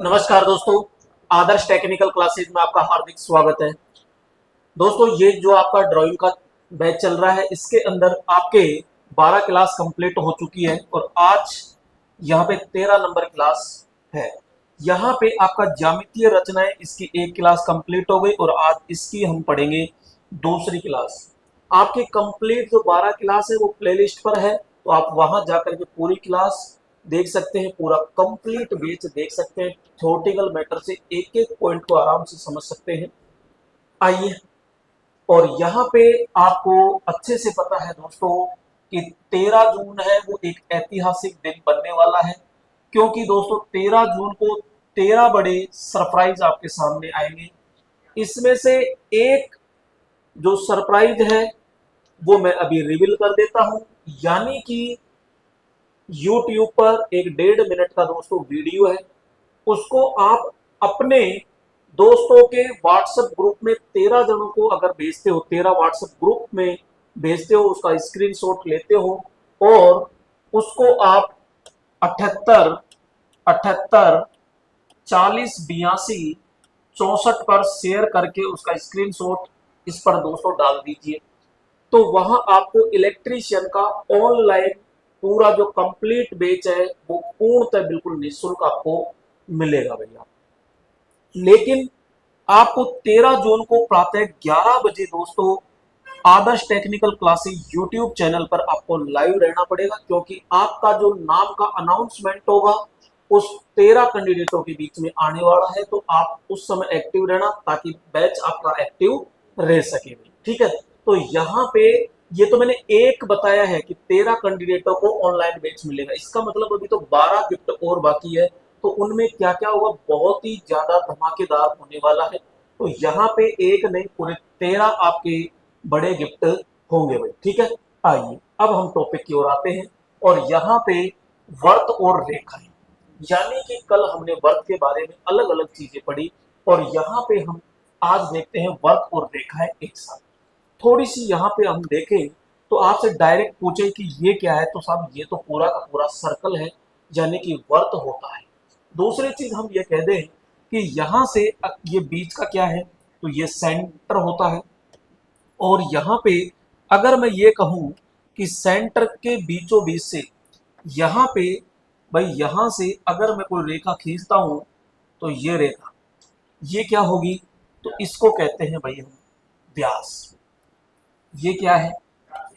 नमस्कार दोस्तों, आदर्श technical classes में आपका हार्दिक स्वागत है। दोस्तों, ये जो आपका ड्राइंग का बैच चल रहा है, इसके अंदर आपके 12 क्लास कंप्लीट हो चुकी है और आज यहाँ पे 13 नंबर क्लास है। यहाँ पे आपका ज्यामितीय रचनाएं इसकी एक क्लास कंप्लीट हो गई और आज इसकी हम पढ़ेंगे दूसरी क्लास। आपकी कंप्लीट जो 12 क्लास है वो प्लेलिस्ट पर है, तो आप वहां जाकर के पूरी क्लास देख सकते हैं, पूरा कंप्लीट बेच देख सकते हैं, थ्योरेटिकल मैटर से एक एक पॉइंट को आराम से समझ सकते हैं। आइए, और यहाँ पे आपको अच्छे से पता है दोस्तों कि 13 जून है वो एक ऐतिहासिक दिन बनने वाला है, क्योंकि दोस्तों 13 जून को 13 बड़े सरप्राइज आपके सामने आएंगे। इसमें से एक जो सरप्राइज है वो मैं अभी रिवील कर देता हूं, यानी कि YouTube पर एक 1.5 मिनट का दोस्तों वीडियो है, उसको आप अपने दोस्तों के व्हाट्सएप ग्रुप में 13 जनों को अगर भेजते हो, 13 व्हाट्सएप ग्रुप में भेजते हो, उसका स्क्रीनशॉट लेते हो और उसको आप 78 78 40 82 64 पर शेयर करके उसका स्क्रीनशॉट इस पर दोस्तों डाल दीजिए। तो वहां आपको इलेक्ट्रीशियन का ऑनलाइन पूरा जो कंप्लीट बेच है वो पूर्णतः बिल्कुल निःशुल्क आपको मिलेगा भैया। लेकिन आपको 13 जून को प्रातः 11 बजे दोस्तों आदर्श टेक्निकल क्लासेस यूट्यूब चैनल पर आपको लाइव रहना पड़ेगा, क्योंकि आपका जो नाम का अनाउंसमेंट होगा उस 13 कैंडिडेटों के बीच में आने वाला है, तो आप उस समय एक्टिव रहना ताकि बैच आपका एक्टिव रह सके। ठीक है, तो यहाँ पे ये तो मैंने एक बताया है कि 13 कैंडिडेटों को ऑनलाइन बैच मिलेगा, इसका मतलब अभी तो 12 गिफ्ट और बाकी है, तो उनमें क्या क्या होगा, बहुत ही ज्यादा धमाकेदार होने वाला है। तो यहाँ पे एक नहीं, पूरे 13 आपके बड़े गिफ्ट होंगे भाई। ठीक है, आइए अब हम टॉपिक की ओर आते हैं और यहाँ पे वर्त और रेखाएं, यानी कि कल हमने वर्त के बारे में अलग अलग चीजें पढ़ी और यहाँ पे हम आज देखते हैं वर्त और रेखाएं एक साथ। थोड़ी सी यहाँ पे हम देखें तो आपसे डायरेक्ट पूछे कि ये क्या है, तो साहब ये तो पूरा का पूरा सर्कल है, यानी कि वर्त होता है। दूसरी चीज हम ये कह दें कि यहाँ से ये बीच का क्या है, तो ये सेंटर होता है। और यहाँ पे अगर मैं ये कहूं कि सेंटर के बीचों बीच से यहाँ पे भाई, यहाँ से अगर मैं कोई रेखा खींचता हूं तो ये रेखा ये क्या होगी, तो इसको कहते हैं भाई हम व्यास। ये क्या है,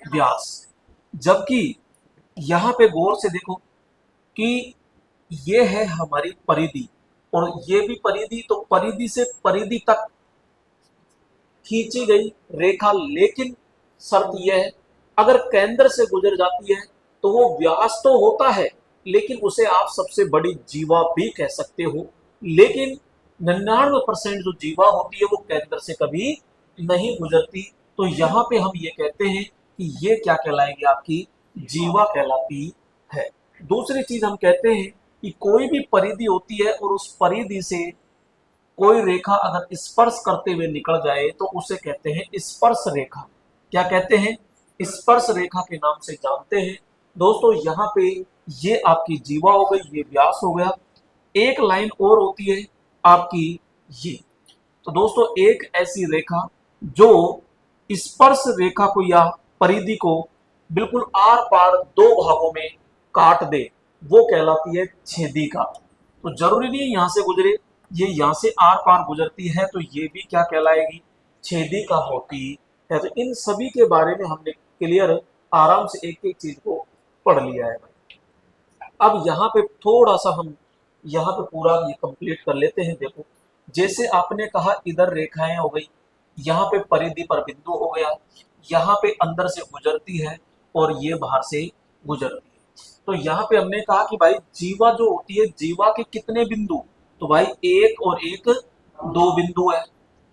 व्यास। जबकि यहाँ पे गौर से देखो कि ये है हमारी परिधि और ये भी परिधि, तो परिधि से परिधि तक खींची गई रेखा, लेकिन शर्त यह है अगर केंद्र से गुजर जाती है तो वो व्यास तो होता है, लेकिन उसे आप सबसे बड़ी जीवा भी कह सकते हो। लेकिन 99% जो जीवा होती है वो केंद्र से कभी नहीं गुजरती, तो यहाँ पे हम ये कहते हैं कि ये क्या कहलाएगी, आपकी जीवा कहलाती है। दूसरी चीज हम कहते हैं कि कोई भी परिधि होती है और उस परिधि से कोई रेखा अगर स्पर्श करते हुए निकल जाए तो उसे कहते हैं स्पर्श रेखा। क्या कहते हैं, स्पर्श रेखा के नाम से जानते हैं। दोस्तों यहाँ पे ये आपकी जीवा हो गई, ये व्यास हो गया। एक लाइन और होती है आपकी ये, तो दोस्तों एक ऐसी रेखा जो स्पर्श रेखा को या परिधि को बिल्कुल आर पार दो भागों में काट दे, वो कहलाती है छेदिका। तो जरूरी नहीं यहाँ से गुजरे, ये यहाँ से आर पार गुजरती है तो ये भी क्या कहलाएगी, छेदिका होती है। तो इन सभी के बारे में हमने क्लियर आराम से एक एक चीज को पढ़ लिया है भाई। अब यहाँ पे थोड़ा सा हम यहाँ पे पूरा ये कंप्लीट कर लेते हैं। देखो, जैसे आपने कहा इधर रेखाएं हो गई, यहाँ पे परिधि पर बिंदु हो गया, यहाँ पे अंदर से गुजरती है और ये बाहर से गुजरती है। तो यहाँ पे हमने कहा कि भाई जीवा जो होती है, जीवा के कितने बिंदु, तो भाई एक और एक दो बिंदु है।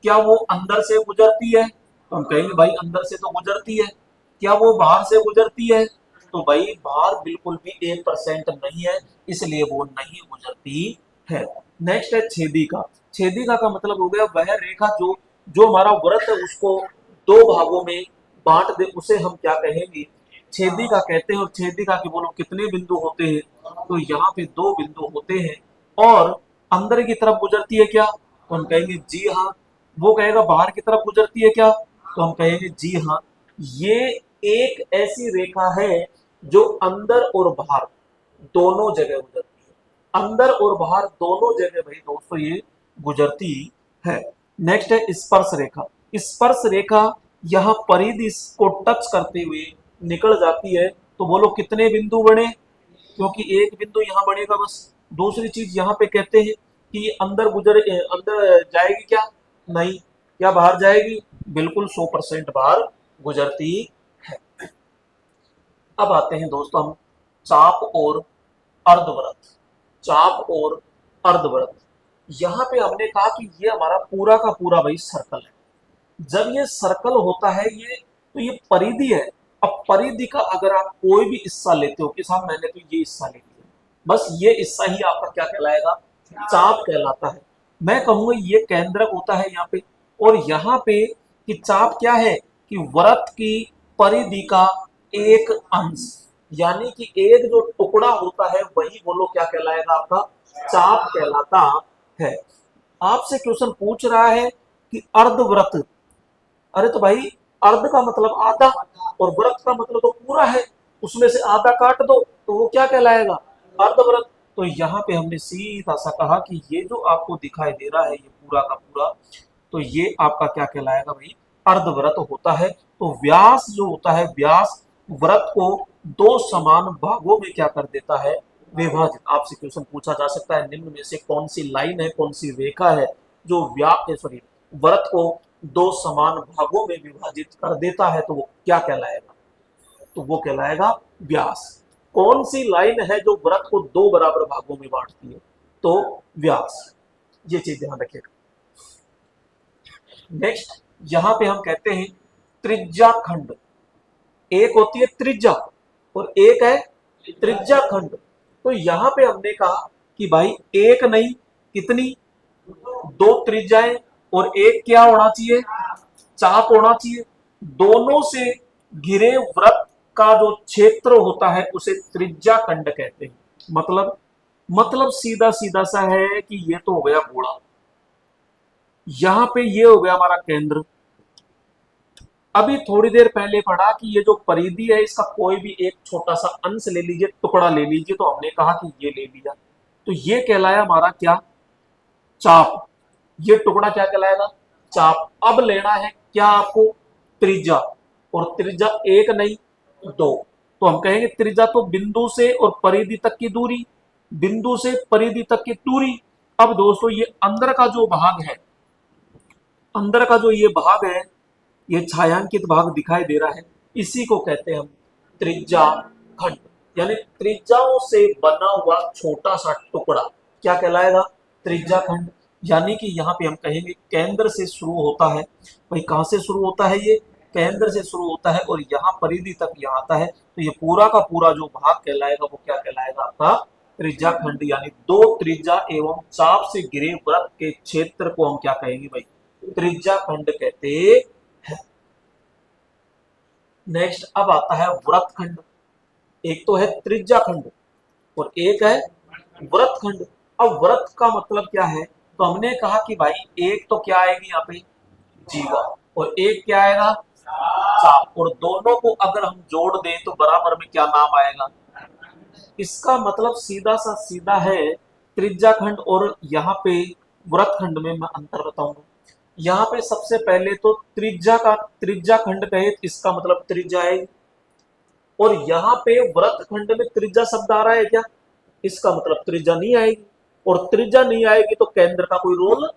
क्या वो अंदर से गुजरती है, तो हम कहेंगे भाई अंदर से तो गुजरती है। क्या वो बाहर से गुजरती है, तो भाई बाहर बिल्कुल भी 1% नहीं है, इसलिए वो नहीं गुजरती है। नेक्स्ट है छेदिका। छेदिका का मतलब हो गया वह रेखा जो जो हमारा व्रत है उसको दो भागों में बांट दे, उसे हम क्या कहेंगे, छेदिका कहते हैं। और छेदिका के बोलो कितने बिंदु होते हैं, तो यहाँ पे दो बिंदु होते हैं। और अंदर की तरफ गुजरती है क्या, तो हम कहेंगे जी हाँ। वो कहेगा बाहर की तरफ गुजरती है क्या, तो हम कहेंगे जी हाँ। ये एक ऐसी रेखा है जो अंदर और बाहर दोनों जगह गुजरती है, अंदर और बाहर दोनों जगह भाई दोस्तों ये गुजरती है। नेक्स्ट है स्पर्श रेखा। स्पर्श रेखा यहाँ परिधि को टच करते हुए निकल जाती है, तो बोलो कितने बिंदु बने, क्योंकि एक बिंदु यहाँ बनेगा बस। दूसरी चीज यहाँ पे कहते हैं कि अंदर जाएगी क्या, नहीं। क्या बाहर जाएगी, बिल्कुल 100% बाहर गुजरती है। अब आते हैं दोस्तों हम चाप और अर्धवृत्त। चाप और अर्धवृत्त, यहाँ पे हमने कहा कि ये हमारा पूरा का पूरा भाई सर्कल है। जब ये सर्कल होता है ये, तो ये परिधि है। अब परिधि का अगर आप कोई भी हिस्सा लेते हो कि साहब मैंने तो ये हिस्सा ले लिया, बस ये हिस्सा ही आपका क्या कहलाएगा, चाप कहलाता है। मैं कहूंगा ये केंद्रक होता है यहाँ पे, और यहाँ पे कि चाप क्या है कि वृत्त की परिधि का एक अंश, यानी कि एक जो टुकड़ा होता है वही बोलो क्या कहलाएगा, आपका चाप कहलाता है। आपसे क्वेश्चन पूछ रहा है कि अर्धवृत्त, अरे तो भाई अर्ध का मतलब आधा और वृत्त का मतलब तो पूरा है, उसमें से आधा काट दो तो वो क्या कहलाएगा, अर्धवृत्त। तो यहाँ पे हमने सीधा सा कहा कि ये जो आपको दिखाई दे रहा है ये पूरा का पूरा, तो ये आपका क्या कहलाएगा भाई, अर्धवृत्त होता है। तो व्यास जो होता है, व्यास वृत्त को दो समान भागों में क्या कर देता है, विभाजित। आपसे क्वेश्चन पूछा जा सकता है निम्न में से कौन सी लाइन है, कौन सी रेखा है जो वृत्त को दो समान भागों में विभाजित कर देता है, तो वो क्या कहलाएगा, तो वो कहलाएगा व्यास। कौन सी लाइन है जो वृत्त को दो बराबर भागों में बांटती है, तो व्यास। ये चीज ध्यान रखिएगा। नेक्स्ट यहां पे हम कहते हैं त्रिज्या खंड। एक होती है त्रिज्या और एक है त्रिज्या खंड। तो यहां पे हमने कहा कि भाई एक नहीं, कितनी, दो त्रिज्याएं और एक क्या होना चाहिए, चाप होना चाहिए। दोनों से घिरे वृत्त का जो क्षेत्र होता है उसे त्रिज्या खंड कहते हैं। मतलब सीधा सीधा सा है कि ये तो हो गया गोला, यहां पे ये हो गया हमारा केंद्र। अभी थोड़ी देर पहले पढ़ा कि ये जो परिधि है इसका कोई भी एक छोटा सा अंश ले लीजिए, टुकड़ा ले लीजिए, तो हमने कहा कि ये ले लिया, तो ये कहलाया हमारा क्या, चाप। ये टुकड़ा क्या कहलाएगा, चाप। अब लेना है क्या आपको, त्रिज्या, और त्रिज्या एक नहीं दो, तो हम कहेंगे त्रिज्या तो बिंदु से और परिधि तक की दूरी, बिंदु से परिधि तक की दूरी। अब दोस्तों ये अंदर का जो भाग है, अंदर का जो ये भाग है, ये छायांकित भाग दिखाई दे रहा है, इसी को कहते हैं हम त्रिज्या खंड, यानी त्रिज्याओं से बना हुआ छोटा सा टुकड़ा क्या कहलाएगा, त्रिज्या खंड। यानी कि यहाँ पे हम कहेंगे केंद्र से शुरू होता है, भाई कहां से शुरू होता है, ये केंद्र से शुरू होता है और यहाँ परिधि तक यहाँ आता है, तो ये पूरा का पूरा जो भाग कहलाएगा वो क्या कहलाएगा, आपका त्रिज्या खंड। यानी दो त्रिज्या एवं चाप से घिरे वृत्त के क्षेत्र को हम क्या कहेंगे भाई, त्रिज्या खंड कहते हैं। नेक्स्ट अब आता है वृत्त खंड। एक तो है त्रिज्या खंड और एक है वृत्त खंड। अब वृत्त का मतलब क्या है, तो हमने कहा कि भाई एक तो क्या आएगी यहाँ पे, जीवा, और एक क्या आएगा, चाप, और दोनों को अगर हम जोड़ दें तो बराबर में क्या नाम आएगा। इसका मतलब सीधा सा सीधा है, त्रिज्या खंड और यहाँ पे वृत्त खंड में मैं अंतर बताऊंगा। यहाँ पे सबसे पहले तो त्रिज्या खंड कहे तो इसका मतलब त्रिज्या है, और यहाँ पे वृत्त खंड में त्रिज्या शब्द आ रहा है क्या, इसका मतलब त्रिज्या नहीं आएगी, और त्रिज्या नहीं आएगी तो केंद्र का कोई रोल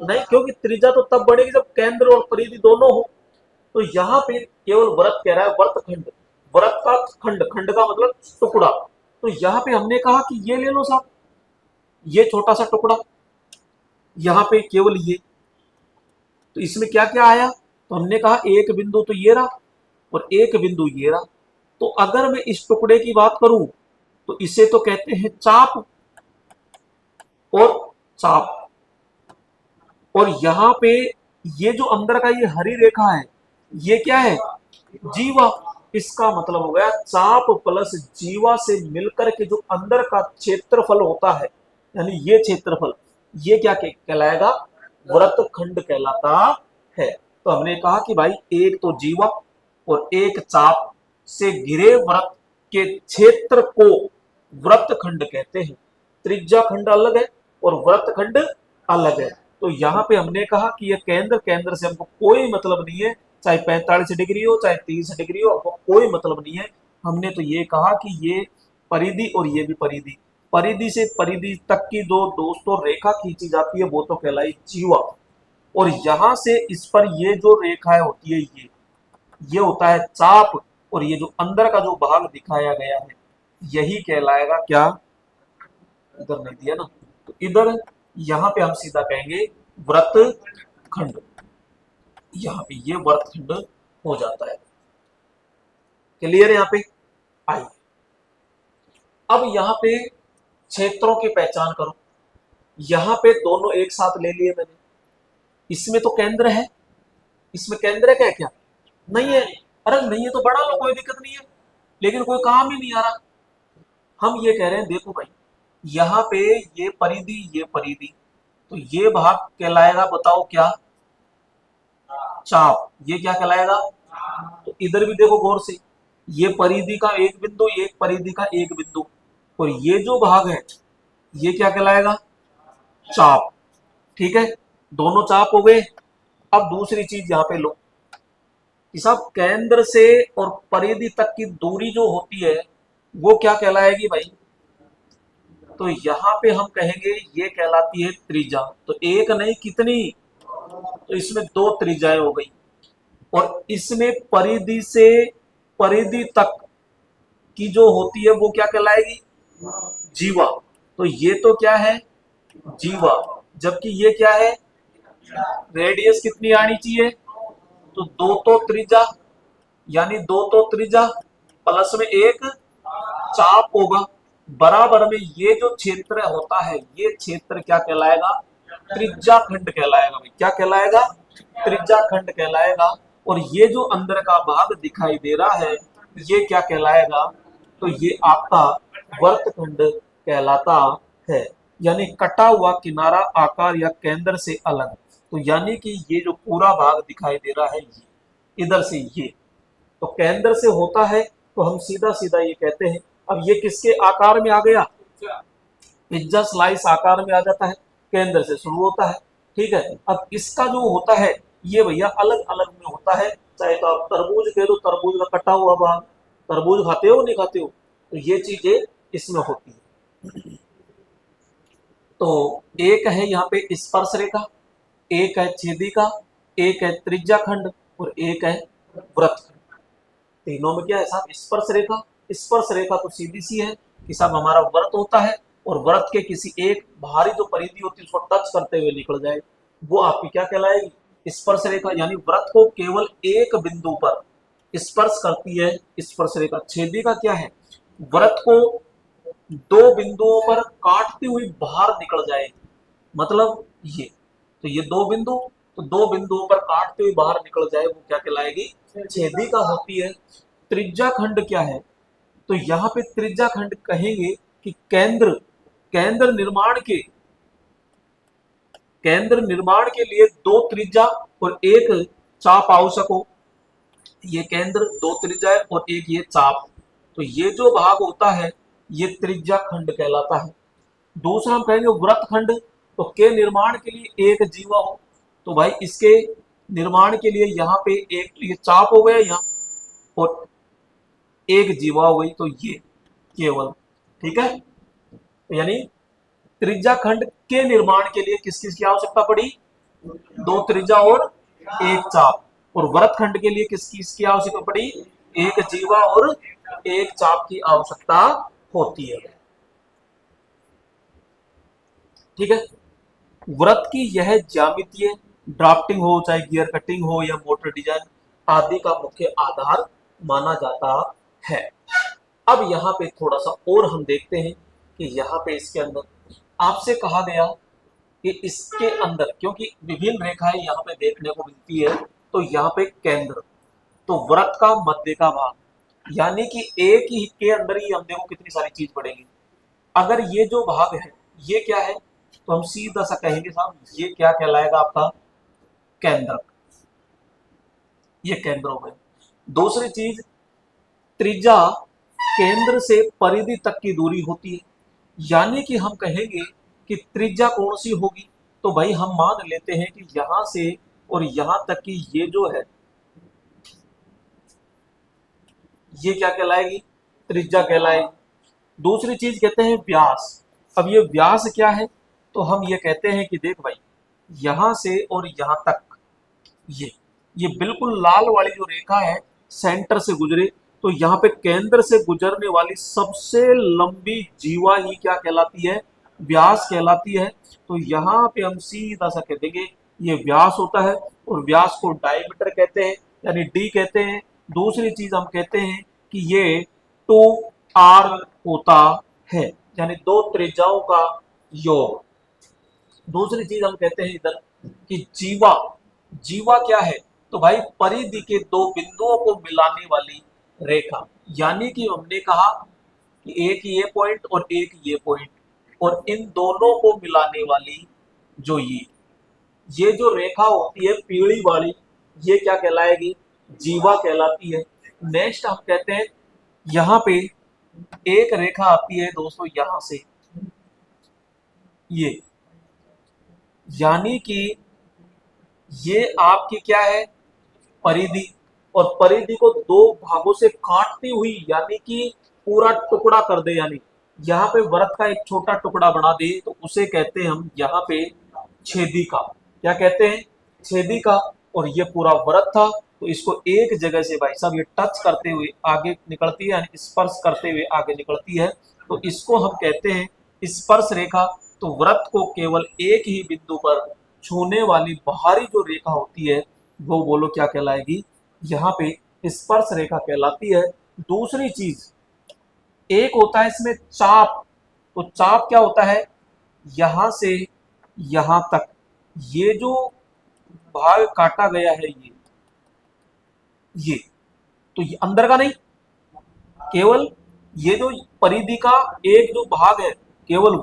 नहीं, क्योंकि त्रिज्या तो तब बढ़ेगी जब केंद्र और परिधि दोनों हो। तो यहाँ पे केवल वृत्त कह रहा है, वृत्त खंड, वृत्त का खंड, खंड का मतलब टुकड़ा। तो यहाँ पे हमने कहा कि ये ले लो साहब, ये छोटा सा टुकड़ा, यहाँ पे केवल ये, तो इसमें क्या क्या आया, तो हमने कहा एक बिंदु तो ये रहा और एक बिंदु ये रहा। तो अगर मैं इस टुकड़े की बात करूं तो इसे तो कहते हैं चाप और चाप, और यहां पे ये जो अंदर का ये हरी रेखा है ये क्या है, जीवा। इसका मतलब हो गया चाप प्लस जीवा से मिलकर के जो अंदर का क्षेत्रफल होता है, यानी ये क्षेत्रफल, ये क्या कहलाएगा, वृत्तखंड कहलाता है। तो हमने कहा कि भाई एक तो जीवा और एक चाप से घिरे वृत्त के क्षेत्र को वृत्तखंड कहते हैं। त्रिज्या खंड अलग है और वृत्तखंड अलग है। तो यहाँ पे हमने कहा कि ये केंद्र, केंद्र से हमको कोई मतलब नहीं है, चाहे 45 डिग्री हो चाहे 30 डिग्री हो, हमको कोई मतलब नहीं है। हमने तो ये कहा कि ये परिधि और ये भी परिधि, परिधि से परिधि तक की जो दोस्तों रेखा खींची जाती है वो तो कहलाई जीवा। और यहां से इस पर ये जो रेखाएं होती है ये होता है चाप। और ये जो अंदर का जो भाग दिखाया गया है यही कहलाएगा क्या, इधर नहीं दिया ना, तो इधर यहाँ पे हम सीधा कहेंगे वृत्तखंड। यहाँ पे ये वृत्तखंड हो जाता है। क्लियर है यहाँ पे? आइए अब यहाँ पे क्षेत्रों की पहचान करो। यहाँ पे दोनों एक साथ ले लिए मैंने। इसमें तो केंद्र है, इसमें केंद्र है क्या? नहीं है। अरे नहीं है तो बढ़ा लो, कोई दिक्कत नहीं है, लेकिन कोई काम ही नहीं आ रहा। हम ये कह रहे हैं देखो भाई, यहाँ पे ये परिधि, तो ये भाग कहलाएगा, बताओ क्या, चाप। ये क्या कहलाएगा? तो इधर भी देखो गौर से, ये परिधि का एक बिंदु, ये परिधि का एक बिंदु, और ये जो भाग है ये क्या कहलाएगा? चाप। ठीक है, दोनों चाप हो गए। अब दूसरी चीज यहाँ पे लो कि साहब केंद्र से और परिधि तक की दूरी जो होती है वो क्या कहलाएगी भाई? तो यहाँ पे हम कहेंगे ये कहलाती है त्रिज्या। तो एक नहीं कितनी, तो इसमें दो त्रिज्याएं हो गई। और इसमें परिधि से परिधि तक की जो होती है वो क्या कहलाएगी? जीवा। तो ये तो क्या है? जीवा। जबकि ये क्या है? रेडियस कितनी आनी चाहिए? तो दो तो त्रिज्या, यानी दो तो त्रिज्या प्लस में एक चाप होगा, बराबर में ये जो क्षेत्र होता है ये क्षेत्र क्या कहलाएगा? त्रिज्या खंड कहलाएगा भाई। क्या कहलाएगा? त्रिज्या खंड कहलाएगा। और ये जो अंदर का भाग दिखाई दे रहा है ये क्या कहलाएगा? तो ये आपका वर्तखंड कहलाता है, यानी कटा हुआ किनारा, आकार या केंद्र से अलग। तो यानी कि ये जो पूरा भाग दिखाई दे रहा है ये इधर से ये तो केंद्र से होता है। तो हम सीधा सीधा ये कहते हैं, अब ये किसके आकार में आ गया? पिज्जा स्लाइस आकार में आ जाता है, केंद्र से शुरू होता है। ठीक है, अब इसका जो होता है ये भैया अलग अलग में होता है। चाहे तो आप तरबूज कह दो, तरबूज का कटा हुआ भाग, तरबूज खाते हो नहीं खाते हो, तो ये चीजें इसमें होती है। तो एक है यहाँ पे स्पर्श रेखा, एक है छेदिका, एक है त्रिज्या खंड और एक है वृत्तखंड। तीनों में क्या है साहब? स्पर्श रेखा। स्पर्श रेखा तो सीधी सी है कि साहब हमारा वृत्त होता है और वृत्त के किसी एक बाहरी जो परिधि होती है उसको टच करते हुए निकल जाए, वो आपकी क्या कहलाएगी? स्पर्श रेखा। यानी वृत्त को केवल एक बिंदु पर स्पर्श करती है स्पर्श रेखा। छेदिका क्या है? वृत्त को दो बिंदुओं पर काटती हुई बाहर निकल जाए, मतलब ये, तो ये दो बिंदु, तो दो बिंदुओं पर काटते हुए बाहर निकल जाए वो क्या कहलाएगी? छेदिका होती है। त्रिज्या खंड क्या है? तो यहाँ पे त्रिज्या खंड कहेंगे कि केंद्र केंद्र निर्माण के लिए दो त्रिज्या और एक चाप आवश्यक हो। ये केंद्र, दो त्रिज्या है और एक ये चाप, तो ये जो भाग होता है ये त्रिज्या खंड कहलाता है। दूसरा हम कहेंगे वृत्तखंड। तो के निर्माण के लिए एक जीवा हो, तो भाई इसके निर्माण के लिए यहाँ पे एक तो ये चाप हो गया यहाँ और एक जीवा हो गई, तो ये केवल। ठीक है, तो यानी त्रिज्या खंड के निर्माण के लिए किस किस की आवश्यकता पड़ी? दो त्रिज्या और एक चाप। और वृत्तखंड के लिए किस किस की आवश्यकता पड़ी? एक जीवा और एक चाप की आवश्यकता होती है। ठीक है, वृत्त की यह ज्यामितीय ड्राफ्टिंग हो, चाहे गियर कटिंग हो या मोटर डिजाइन आदि का मुख्य आधार माना जाता है। अब यहाँ पे थोड़ा सा और हम देखते हैं कि यहाँ पे इसके अंदर आपसे कहा गया कि इसके अंदर क्योंकि विभिन्न रेखाएं यहाँ पे देखने को मिलती है, तो यहाँ पे केंद्र, तो वृत्त का मध्य का भाग, यानी कि एक ही के अंदर ही हम देखो कितनी सारी चीज पड़ेगी। अगर ये जो भाग है ये क्या है? तो हम सीधा सा कहेंगे साहब ये क्या कहलाएगा आपका केंद्रक, ये केंद्र हो गए। दूसरी चीज, त्रिज्या केंद्र से परिधि तक की दूरी होती है, यानी कि हम कहेंगे कि त्रिज्या कौन सी होगी, तो भाई हम मान लेते हैं कि यहां से और यहां तक की ये जो है ये क्या कहलाएगी, त्रिज्या कहलाएगी। दूसरी चीज कहते हैं व्यास। अब ये व्यास क्या है, तो हम ये कहते हैं कि देख भाई यहां से और यहां तक ये बिल्कुल लाल वाली जो रेखा है सेंटर से गुजरे, तो यहाँ पे केंद्र से गुजरने वाली सबसे लंबी जीवा ही क्या कहलाती है, व्यास कहलाती है। तो यहाँ पे हम सीधा सा कह देंगे ये व्यास होता है, और व्यास को डायमीटर कहते हैं यानी डी कहते हैं। दूसरी चीज हम कहते हैं कि ये 2r होता है, यानी दो त्रिज्याओं का योग। दूसरी चीज हम कहते हैं इधर कि जीवा, जीवा क्या है, तो भाई परिधि के दो बिंदुओं को मिलाने वाली रेखा, यानी कि हमने कहा कि एक ये पॉइंट और एक ये पॉइंट, और इन दोनों को मिलाने वाली जो ये जो रेखा होती है पीली वाली, ये क्या कहलाएगी, जीवा कहलाती है। नेक्स्ट हम कहते हैं यहाँ पे एक रेखा आती है दोस्तों यहां से, ये यानी कि ये आपकी क्या है, परिधि, और परिधि को दो भागों से काटती हुई यानी कि पूरा टुकड़ा कर दे, यानी यहाँ पे वृत्त का एक छोटा टुकड़ा बना दे, तो उसे कहते हैं हम यहाँ पे छेदिका। क्या कहते हैं, छेदिका। और ये पूरा वृत्त था, तो इसको एक जगह से भाई साहब ये टच करते हुए आगे निकलती है, यानी स्पर्श करते हुए आगे निकलती है, तो इसको हम कहते हैं स्पर्श रेखा। तो वृत्त को केवल एक ही बिंदु पर छूने वाली बाहरी जो रेखा होती है वो बोलो क्या कहलाएगी, यहाँ पे स्पर्श रेखा कहलाती है। दूसरी चीज, एक होता है इसमें चाप। तो चाप क्या होता है, यहां से यहां तक ये जो भाग काटा गया है ये तो ये अंदर का नहीं, केवल ये जो परिधि का एक जो भाग है केवल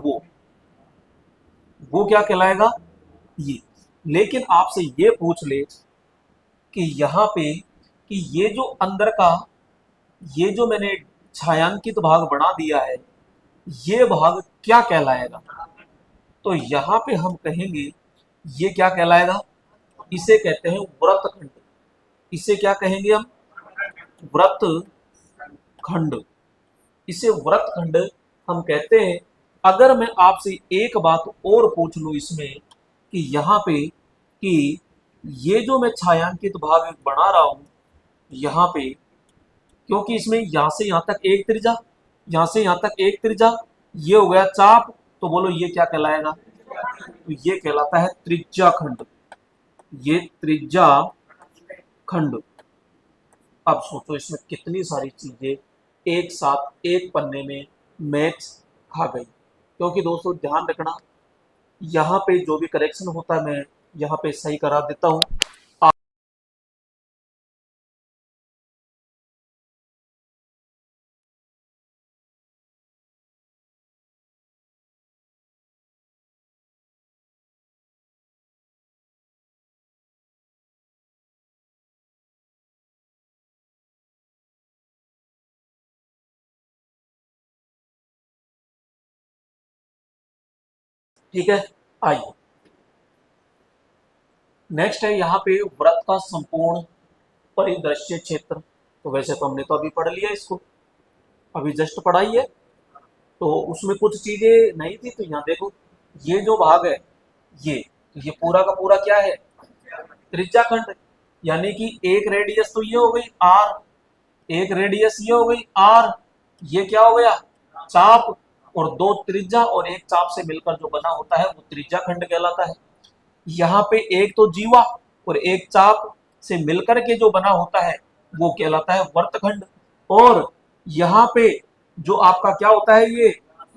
वो क्या कहलाएगा, ये। लेकिन आपसे ये पूछ ले कि यहाँ पे कि ये जो अंदर का ये जो मैंने छायांकित भाग बना दिया है ये भाग क्या कहलाएगा, तो यहाँ पे हम कहेंगे ये क्या कहलाएगा, इसे कहते हैं वृत्तखंड। इसे क्या कहेंगे हम, वृत्तखंड। इसे वृत्तखंड हम कहते हैं। अगर मैं आपसे एक बात और पूछ लूं इसमें कि यहाँ पे कि ये जो मैं छायांकित भाग बना रहा हूं यहाँ पे, क्योंकि इसमें यहां से यहां तक एक त्रिज्या, यहां से यहां तक एक त्रिज्या, ये हो गया चाप, तो बोलो ये क्या कहलाएगा, तो ये कहलाता है त्रिज्या खंड, ये त्रिज्या खंड। अब सोचो इसमें कितनी सारी चीजें एक साथ एक पन्ने में मैच खा गई। क्योंकि दोस्तों ध्यान रखना, यहाँ पे जो भी करेक्शन होता है मैं यहाँ पे सही करा देता हूँ। ठीक है, आइए नेक्स्ट है यहाँ पे वृत्त का संपूर्ण परिदृश्य क्षेत्र। तो वैसे तो हमने तो अभी पढ़ लिया इसको, अभी जस्ट पढ़ा ही है, तो उसमें कुछ चीजें नहीं थी। तो यहाँ देखो ये जो भाग है ये पूरा का पूरा क्या है, त्रिज्या खंड। यानी कि एक रेडियस तो ये हो गई आर, एक रेडियस ये हो गई आर, ये क्या हो गया चाप, और दो त्रिज्या और एक चाप से मिलकर जो बना होता है वो त्रिज्या खंड कहलाता है। यहाँ पे एक तो जीवा और एक चाप से मिलकर के जो बना होता है वो कहलाता है वर्तखंड। और यहाँ पे जो आपका क्या होता है ये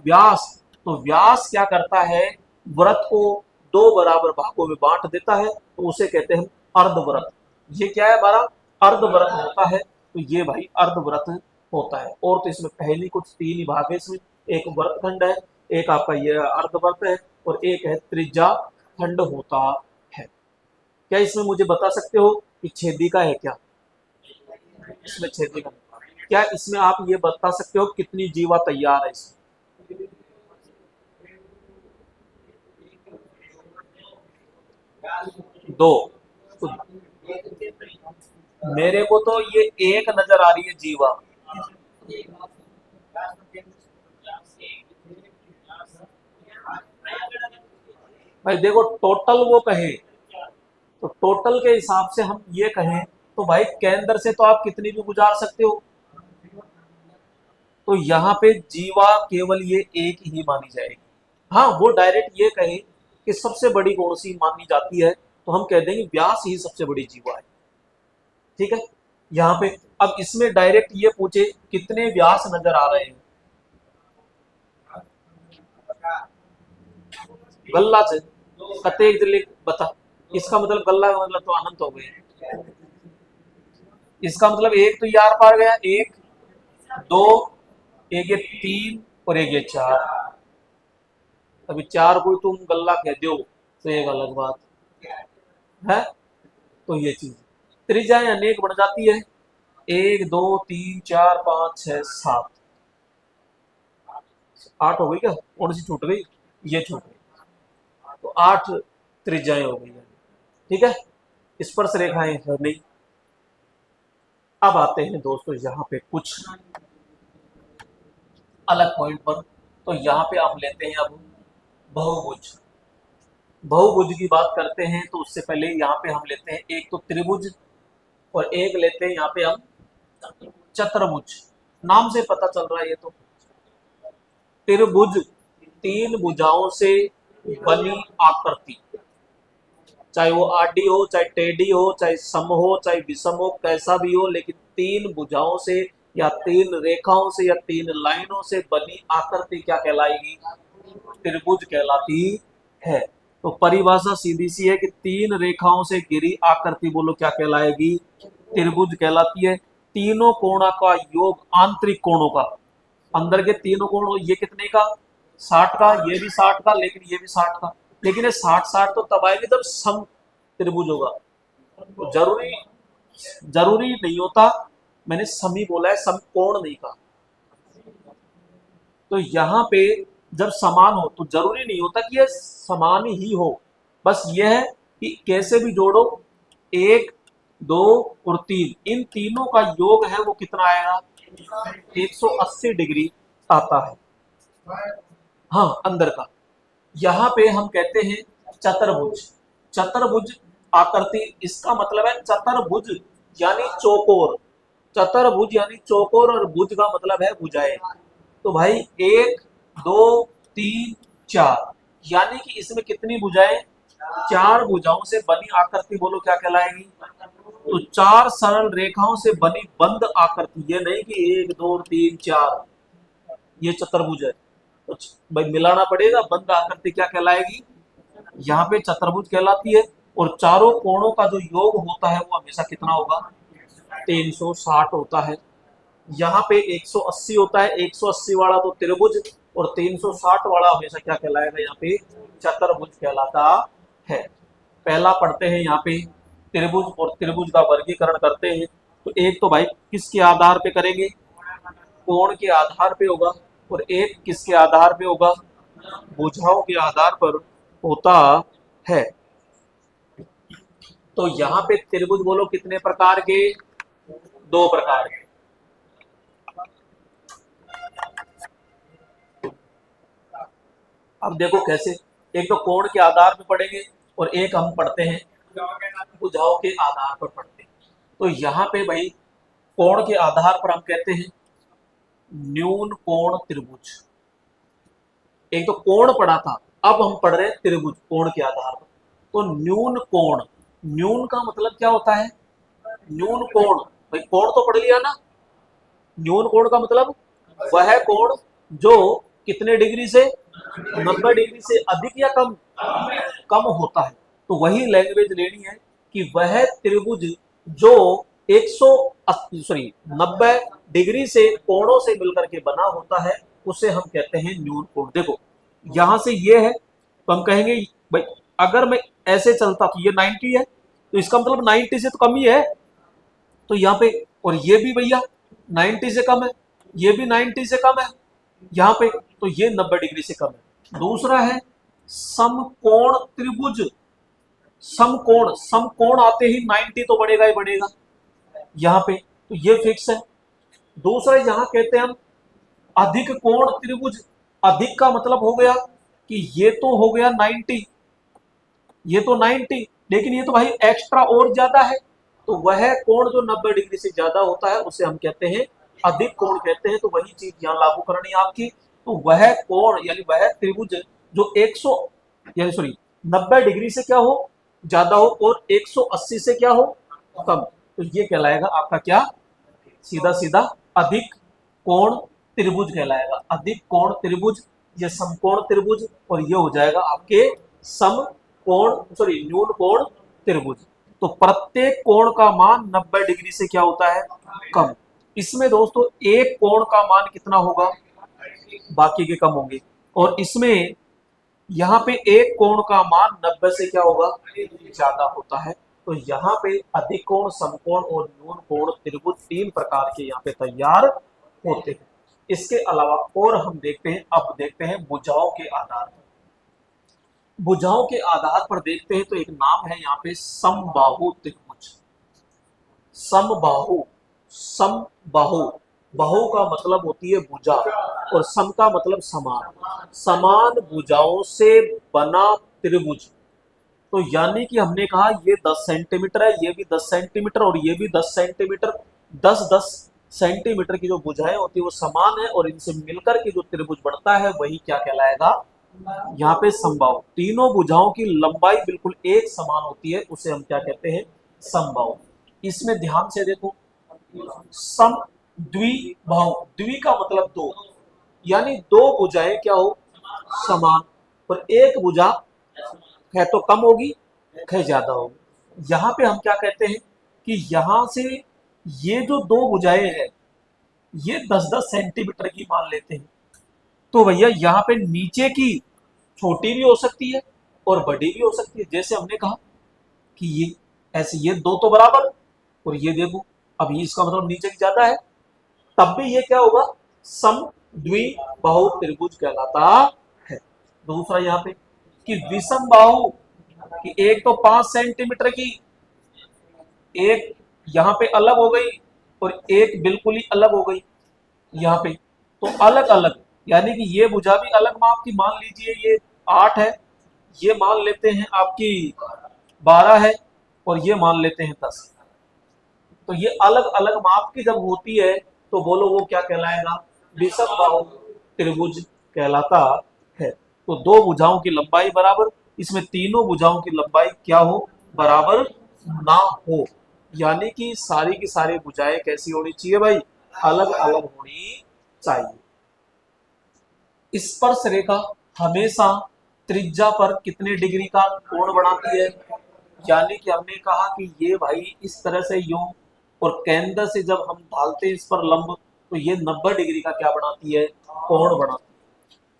व्यास, तो व्यास क्या करता है, वृत्त को दो बराबर भागों में बांट देता है, तो उसे कहते हैं अर्धवृत्त। ये क्या है हमारा, अर्धवृत्त होता है। तो ये भाई अर्धवृत्त होता है। और तो इसमें पहली कुछ तीन ही भाग है, इसमें एक वर्तखंड है, एक आपका ये अर्धवृत्त है और एक है त्रिज्या खंड होता है। क्या इसमें मुझे बता सकते हो कि छेदिका है क्या? इसमें छेदिका, क्या इसमें आप ये बता सकते हो कितनी जीवा तैयार है इसमें? दो। तो मेरे को तो ये एक नजर आ रही है जीवा। भाई देखो टोटल वो कहे, तो टोटल के हिसाब से हम ये कहें तो भाई केंद्र से तो आप कितनी भी गुजार सकते हो, तो यहाँ पे जीवा केवल ये एक ही मानी जाएगी। हाँ वो डायरेक्ट ये कहे कि सबसे बड़ी कौन सी मानी जाती है, तो हम कह देंगे व्यास ही सबसे बड़ी जीवा है। ठीक है, यहाँ पे अब इसमें डायरेक्ट ये पूछे कितने व्यास नजर आ रहे हैं, गल्ला से कतेक दिल्ली बता, इसका मतलब गल्ला का मतलब तो अनंत हो गए। इसका मतलब एक तो ये आर पार गया, एक दो, एक ये तीन और एक ये चार। अभी चार को तुम गल्ला कह दो तो एक अलग बात है। तो ये चीज त्रिज्याएं अनेक बन जाती है, एक दो तीन चार पाँच छह सात, आठ हो गई क्या? कौन सी छूट गई? ये छूट गई, तो आठ त्रिज्याएं हो गई है। ठीक है, स्पर्श रेखाएं है नहीं। अब आते हैं दोस्तों यहाँ पे कुछ अलग पॉइंट पर। तो यहाँ पे आप लेते हैं अब बहुभुज। बहुभुज की बात करते हैं तो उससे पहले यहाँ पे हम लेते हैं एक तो त्रिभुज और एक लेते हैं यहाँ पे हम चतुर्भुज। नाम से पता चल रहा है ये तो त्रिभुज, तीन भुजाओं से बनी आकृति, चाहे वो आडी हो, चाहे टेढ़ी हो, चाहे सम हो, चाहे विषम हो, कैसा भी हो, लेकिन तीन भुजाओं से या तीन रेखाओं से या तीन लाइनों से बनी आकृति क्या कहलाएगी? त्रिभुज कहलाती है। तो परिभाषा सीधी सी है कि तीन रेखाओं से घिरी आकृति बोलो क्या कहलाएगी? त्रिभुज कहलाती है। तीनों कोणों का योग आंतरिक कोणों का, अंदर के तीनों कोण ये कितने का? 60 का, ये भी 60 का, लेकिन ये भी 60 का। लेकिन ये 60-60 तो तब आएगी जब सम त्रिभुज होगा। तो जरूरी नहीं होता, मैंने समी बोला है, समकोण नहीं कहा। तो यहाँ पे जब समान हो तो जरूरी नहीं होता कि ये समान ही हो, बस ये है कि कैसे भी जोड़ो, एक दो और तीन, इन तीनों का योग है वो कितना आएगा? 180 डिग्री आता है। हाँ अंदर का। यहाँ पे हम कहते हैं चतुर्भुज। चतुर्भुज आकृति, इसका मतलब है चतुर्भुज यानी चौकोर। चतुर्भुज यानी चौकोर और भुज का मतलब है भुजाएं। तो भाई एक दो तीन चार, यानी कि इसमें कितनी भुजाएं? चार भुजाओं से बनी आकृति बोलो क्या कहलाएगी? तो चार सरल रेखाओं से बनी बंद आकृति, ये नहीं कि एक दो तीन चार, ये चतुर्भुज है। तो भाई मिलाना पड़ेगा, बंद आकृति क्या कहलाएगी? यहाँ पे चतुर्भुज कहलाती है। और चारों कोणों का जो योग होता है वो हमेशा कितना होगा? 360 होता है। यहाँ पे 180 होता है, 180 वाला तो त्रिभुज, और 360 वाला हमेशा क्या कहलाएगा? यहाँ पे चतुर्भुज कहलाता है। पहला पढ़ते हैं यहाँ पे त्रिभुज, और त्रिभुज का वर्गीकरण करते हैं। तो एक तो भाई किसके आधार पे करेंगे? कोण के आधार पे होगा, और एक किसके आधार पे होगा? भुजाओं के आधार पर होता है। तो यहाँ पे त्रिभुज बोलो कितने प्रकार के? दो प्रकार के। अब देखो कैसे, एक तो कोण के आधार पे पढ़ेंगे और एक हम पढ़ते हैं भुजाओं के आधार पर पढ़ते हैं। तो यहाँ पे भाई कोण के आधार पर हम कहते हैं न्यून कोण त्रिभुज। एक तो कोण पढ़ा था, अब हम पढ़ रहे हैं त्रिभुज कोण के आधार पर। तो न्यून कोण, न्यून का मतलब क्या होता है? न्यून कोण, भाई कोण तो पढ़ लिया ना। न्यून कोण का मतलब वह कोण जो कितने डिग्री से? 90 डिग्री से अधिक या कम? कम होता है। तो वही लैंग्वेज लेनी है कि वह त्रिभुज जो 90 डिग्री से कोणों से मिलकर के बना होता है, उसे हम कहते हैं न्यून कोण। देखो यहां से ये है तो हम कहेंगे भाई अगर मैं ऐसे चलता तो ये 90 है, तो इसका मतलब 90 से तो कम ही है, तो यहाँ पे, और ये भी भैया 90 से कम है, ये भी 90 से कम है यहाँ पे, तो ये 90 डिग्री से कम है। दूसरा है समकोण त्रिभुज। समकोण, समकोण आते ही 90 तो बढ़ेगा ही बढ़ेगा यहाँ पे, तो ये फिक्स है। दूसरा यहाँ कहते हैं हम अधिक कोण त्रिभुज। अधिक का मतलब हो गया कि ये तो हो गया 90, ये तो 90, लेकिन ये तो भाई एक्स्ट्रा और ज्यादा है, तो वह कोण जो 90 डिग्री से ज्यादा होता है उसे हम कहते हैं अधिक कोण कहते हैं। तो वही चीज यहाँ लागू करनी है आपकी। तो वह कोण यानी वह त्रिभुज जो 100 यानी सॉरी 90 डिग्री से क्या हो ज्यादा हो और 180 से क्या हो कम, तो ये कहलाएगा आपका क्या, सीधा सीधा अधिक कोण त्रिभुज कहलाएगा। अधिक कोण त्रिभुज, ये समकोण त्रिभुज, और ये हो जाएगा आपके समकोण सॉरी न्यून कोण त्रिभुज। तो प्रत्येक कोण का मान 90 डिग्री से क्या होता है कम। इसमें दोस्तों एक कोण का मान कितना होगा, बाकी के कम होंगे, और इसमें यहाँ पे एक कोण का मान 90 से क्या होगा ज्यादा होता है। तो यहाँ पे अधिक कोण, समकोण और न्यून कोण त्रिभुज 3 प्रकार के यहाँ पे तैयार होते हैं। इसके अलावा और हम देखते हैं, अब देखते हैं भुजाओं के आधार पर। भुजाओं के आधार पर देखते हैं तो एक नाम है यहाँ पे समबाहु त्रिभुज। समबाहु, समबाहु, बाहु का मतलब होती है भुजा और सम का मतलब समान, समान भुजाओं से बना त्रिभुज। तो यानी कि हमने कहा ये 10 सेंटीमीटर है, ये भी 10 सेंटीमीटर और ये भी 10 सेंटीमीटर, 10-10 सेंटीमीटर की जो भुजाएं होती है वो समान है, और इनसे मिलकर के जो त्रिभुज बनता है वही क्या कहलाएगा यहाँ पे समबाहु। तीनों भुजाओं की लंबाई बिल्कुल एक समान होती है, उसे हम क्या कहते हैं समबाहु। इसमें ध्यान से देखो, सम द्विबाहु, द्वि का मतलब दो, यानी दो भुजाएं क्या हो समान, और एक भुजा है तो कम होगी है ज्यादा होगी। यहाँ पे हम क्या कहते हैं कि यहाँ से ये जो दो भुजाएं हैं ये 10-10 सेंटीमीटर की मान लेते हैं, तो भैया यहाँ पे नीचे की छोटी भी हो सकती है और बड़ी भी हो सकती है। जैसे हमने कहा कि ये ऐसे ये दो तो बराबर, और ये देखो अब ये इसका मतलब नीचे की ज्यादा है, तब भी ये क्या होगा सम द्विबाहु त्रिभुज कहलाता है। दूसरा यहाँ पे कि विषम बाहु, कि एक तो 5 सेंटीमीटर की, एक यहाँ पे अलग हो गई और एक बिल्कुल ही अलग हो गई यहाँ पे, तो अलग अलग, यानी कि ये भुजा भी अलग माप की, मान लीजिए ये 8 है, ये मान लेते हैं आपकी 12 है, और ये मान लेते हैं 10। तो ये अलग अलग माप की जब होती है तो बोलो वो क्या कहलाएगा विषम बाहु त्रिभुज कहलाता है। तो दो भुजाओं की लंबाई बराबर, इसमें तीनों भुजाओं की लंबाई क्या हो बराबर ना हो, यानी कि सारी की सारी भुजाएं कैसी होनी चाहिए भाई अलग अलग होनी चाहिए। स्पर्श रेखा हमेशा त्रिज्या पर कितने डिग्री का कोण बनाती है, यानी कि हमने कहा कि ये भाई इस तरह से यूं, और केंद्र से जब हम डालते हैं इस पर लंब तो ये 90 डिग्री का क्या बनाती है कोण बनाती है।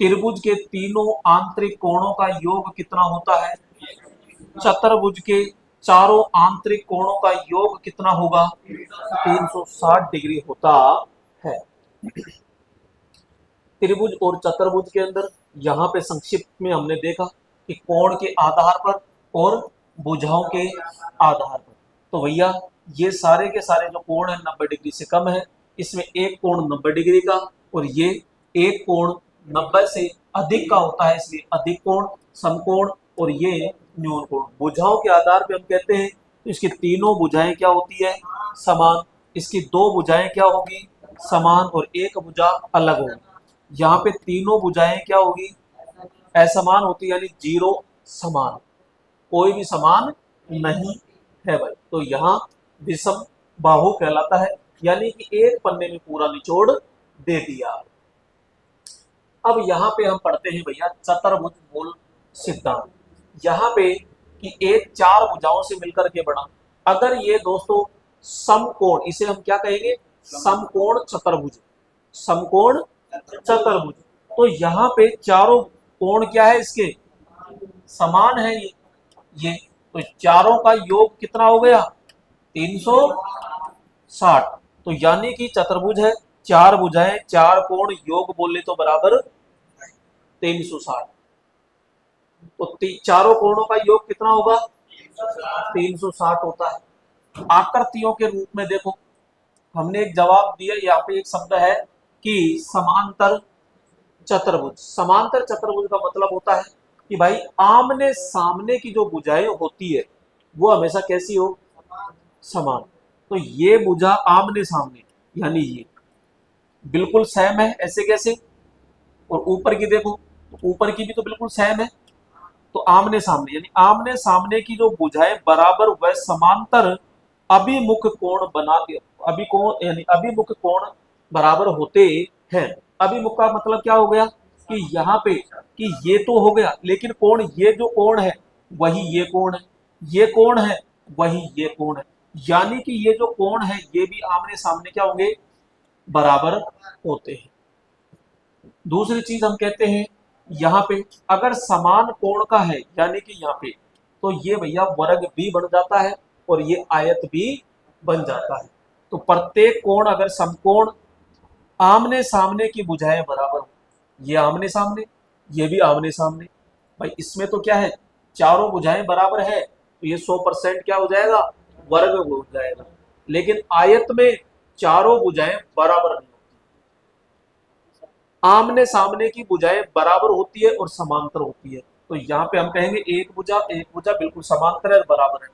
त्रिभुज के तीनों आंतरिक कोणों का योग कितना होता है, चतुर्भुज के चारों आंतरिक कोणों का योग कितना होगा 360 डिग्री होता है। त्रिभुज और चतुर्भुज के अंदर यहाँ पे संक्षिप्त में हमने देखा कि कोण के आधार पर और भुजाओं के आधार पर। तो भैया ये सारे के सारे जो कोण है 90 डिग्री से कम है, इसमें एक कोण 90 डिग्री का और ये एक कोण 90 से अधिक का होता है, इसलिए अधिक कोण, समकोण, और ये न्यून कोण। भुजाओं के आधार पर हम कहते हैं तो इसकी तीनों भुजाएं क्या होती है समान, इसकी दो भुजाएं क्या होगी समान और एक भुजा अलग होगी। यहाँ पे तीनों भुजाएं क्या होगी असमान होती, यानी जीरो समान, कोई भी समान नहीं है भाई। तो यहाँ विषम बाहु कहलाता है, यानी कि एक पन्ने में पूरा निचोड़ दे दिया। अब यहाँ पे हम पढ़ते हैं भैया चतुर्भुज मूल सिद्धांत। यहाँ पे कि एक चार भुजाओं से मिलकर के बना, अगर ये दोस्तों समकोण, इसे हम क्या कहेंगे समकोण चतुर्भुज, समकोण चतुर्भुज। तो यहाँ पे चारों कोण क्या है इसके, समान है ये तो चारों का योग कितना हो गया 360। तो यानी कि चतुर्भुज है, चार भुजाएं चार कोण योग बोले तो बराबर 360। तो चारों कोणों का योग कितना होगा 360 होता है। आकृतियों के रूप में देखो हमने एक जवाब दिया, यहाँ पे एक शब्द है कि समांतर चतुर्भुज। समांतर चतुर्भुज का मतलब होता है कि भाई आमने सामने की जो भुजाएं होती है वो हमेशा कैसी हो, समान। तो ये भुजा आमने सामने यानी ये बिल्कुल सेम है, ऐसे कैसे, और ऊपर की देखो ऊपर की भी तो बिल्कुल सेम है। तो आमने सामने यानी आमने सामने की जो भुजाएं बराबर व समांतर अभिमुख कोण बनाते, अभी कोण यानी अभिमुख कोण बराबर होते हैं। अभिमुख का मतलब क्या हो गया कि यहाँ पे कि ये तो हो गया, लेकिन कोण ये जो कोण है वही ये कोण है, ये कोण है वही ये कोण है, यानी कि ये जो कोण है ये भी आमने सामने क्या होंगे, बराबर होते हैं। दूसरी चीज हम कहते हैं यहाँ पे अगर समान कोण का है यानी कि यहाँ पे तो ये भैया वर्ग भी बन जाता है और ये आयत भी बन जाता है। तो प्रत्येक कोण अगर समकोण आमने सामने की भुजाएं बराबर हो, ये आमने सामने ये भी आमने सामने, भाई इसमें तो क्या है चारों भुजाएं बराबर है तो ये 100% क्या हो जाएगा, वर्ग हो जाएगा। लेकिन आयत में चारों भुजाएं बराबर नहीं, आमने सामने की भुजाएं बराबर होती है और समांतर होती है। तो यहाँ पे हम कहेंगे एक भुजा बिल्कुल समांतर है, बराबर है।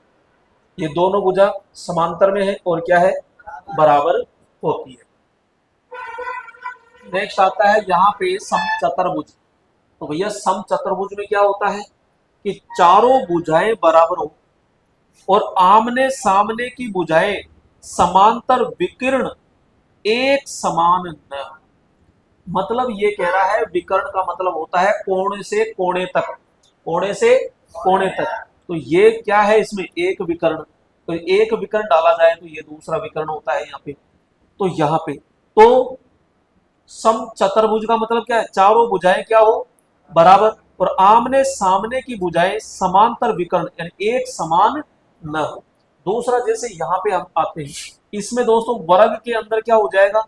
ये दोनों भुजा समांतर में है और क्या है, बराबर होती है। नेक्स्ट आता है यहाँ पे समचतुर्भुज। तो भैया समचतुर्भुज में क्या होता है कि चारों भुजाएं बराबर हो और आमने सामने की भुजाएं समांतर विकर्ण एक समान न हो। मतलब ये कह रहा है विकर्ण का मतलब होता है कोने से कोने तक, कोने से कोने तक। तो ये क्या है इसमें एक विकर्ण, तो एक विकर्ण डाला जाए तो ये दूसरा विकर्ण होता है यहाँ पे। तो यहाँ पे तो समचतुर्भुज का मतलब क्या है, चारों भुजाएं क्या हो, बराबर, और आमने सामने की भुजाएं समांतर विकर्ण यानी एक समान न हो। दूसरा जैसे यहाँ पे हम आते हैं, इसमें दोस्तों वर्ग के अंदर क्या हो जाएगा,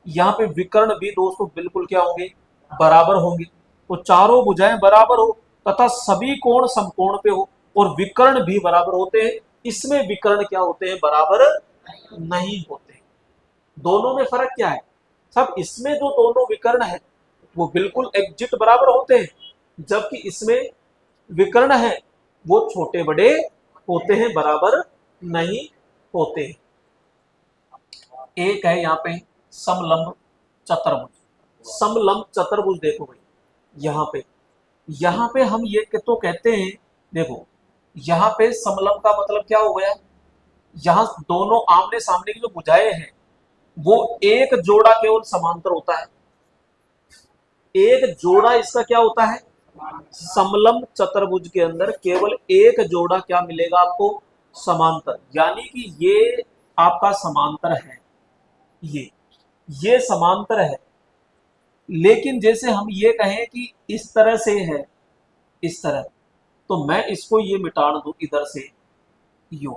यहाँ पे विकर्ण भी दोस्तों बिल्कुल क्या होंगे, बराबर होंगे। तो चारों भुजाएं बराबर हो तथा सभी कोण समकोण पे हो और विकर्ण भी बराबर होते हैं। इसमें विकर्ण क्या होते हैं, बराबर नहीं होते। दोनों में फर्क क्या है, सब इसमें जो दोनों विकर्ण है वो बिल्कुल एग्जैक्ट बराबर होते हैं, जबकि इसमें विकर्ण है वो छोटे बड़े होते हैं, बराबर नहीं होते। एक है यहाँ पे समलंब चतुर्भुज। समलंब चतुर्भुज देखो भाई यहाँ पे हम ये तो कहते हैं, देखो यहाँ पे समलंब का मतलब क्या हो गया, यहाँ दोनों आमने सामने की जो भुजाएं हैं वो एक जोड़ा केवल समांतर होता है, एक जोड़ा इसका क्या होता है, समलंब चतुर्भुज के अंदर केवल एक जोड़ा क्या मिलेगा आपको, समांतर, यानी कि ये आपका समांतर है, ये समांतर है। लेकिन जैसे हम ये कहें कि इस तरह से है, इस तरह, तो मैं इसको ये मिटा दूं इधर से यूं,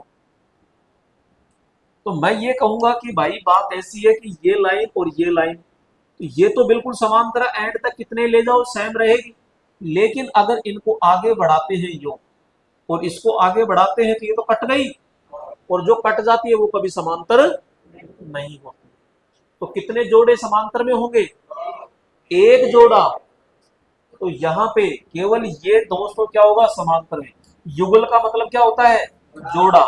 तो मैं ये कहूंगा कि भाई बात ऐसी है कि ये लाइन और ये लाइन तो ये तो बिल्कुल समांतर है, एंड तक कितने ले जाओ सेम रहेगी। लेकिन अगर इनको आगे बढ़ाते हैं यूं और इसको आगे बढ़ाते हैं तो ये तो कट गई, और जो कट जाती है वो कभी समांतर नहीं होती। तो कितने जोड़े समांतर में होंगे, एक जोड़ा। तो यहाँ पे केवल ये दोस्तों क्या होगा, समांतर में। युगल का मतलब क्या होता है, जोड़ा।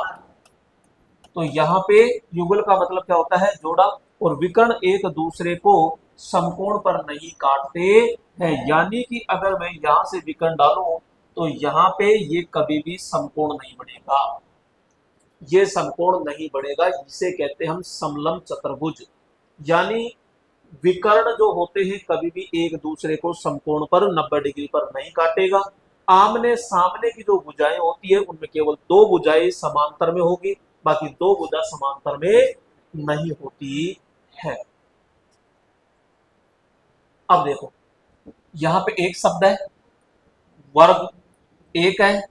तो यहाँ पे युगल का मतलब क्या होता है, जोड़ा। और विकर्ण एक दूसरे को समकोण पर नहीं काटते हैं, यानी कि अगर मैं यहाँ से विकर्ण डालूं तो यहाँ पे ये कभी भी समकोण नहीं बनेगा, ये समकोण नहीं बनेगा। इसे कहते हैं हम समलंब चतुर्भुज, यानी विकर्ण जो होते हैं कभी भी एक दूसरे को समकोण पर 90 डिग्री पर नहीं काटेगा। आमने सामने की जो भुजाएं होती है उनमें केवल दो भुजाएं समांतर में होगी, बाकी दो भुजा समांतर में नहीं होती है। अब देखो यहाँ पे एक शब्द है वर्ग एक है,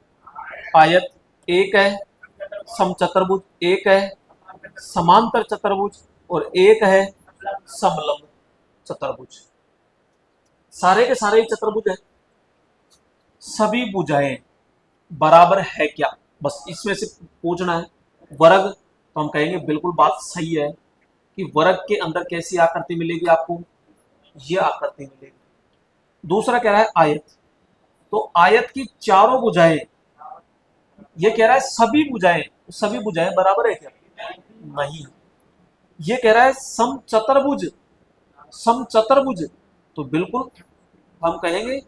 आयत एक है, समचतुर्भुज एक है, समांतर चतुर्भुज और एक है समलंब चतुर्भुज। सारे के सारे चतुर्भुज है। सभी भुजाएं बराबर है क्या, बस इसमें से पूछना है। वर्ग तो हम कहेंगे बिल्कुल बात सही है कि वर्ग के अंदर कैसी आकृति मिलेगी आपको, ये आकृति मिलेगी। दूसरा कह रहा है आयत, तो आयत की चारों भुजाएं, ये कह रहा है सभी भुजाएं बराबर है क्या, नहीं। ये कह रहा है समचतुर्भुज, समचतुर्भुज तो बिल्कुल हम कहेंगे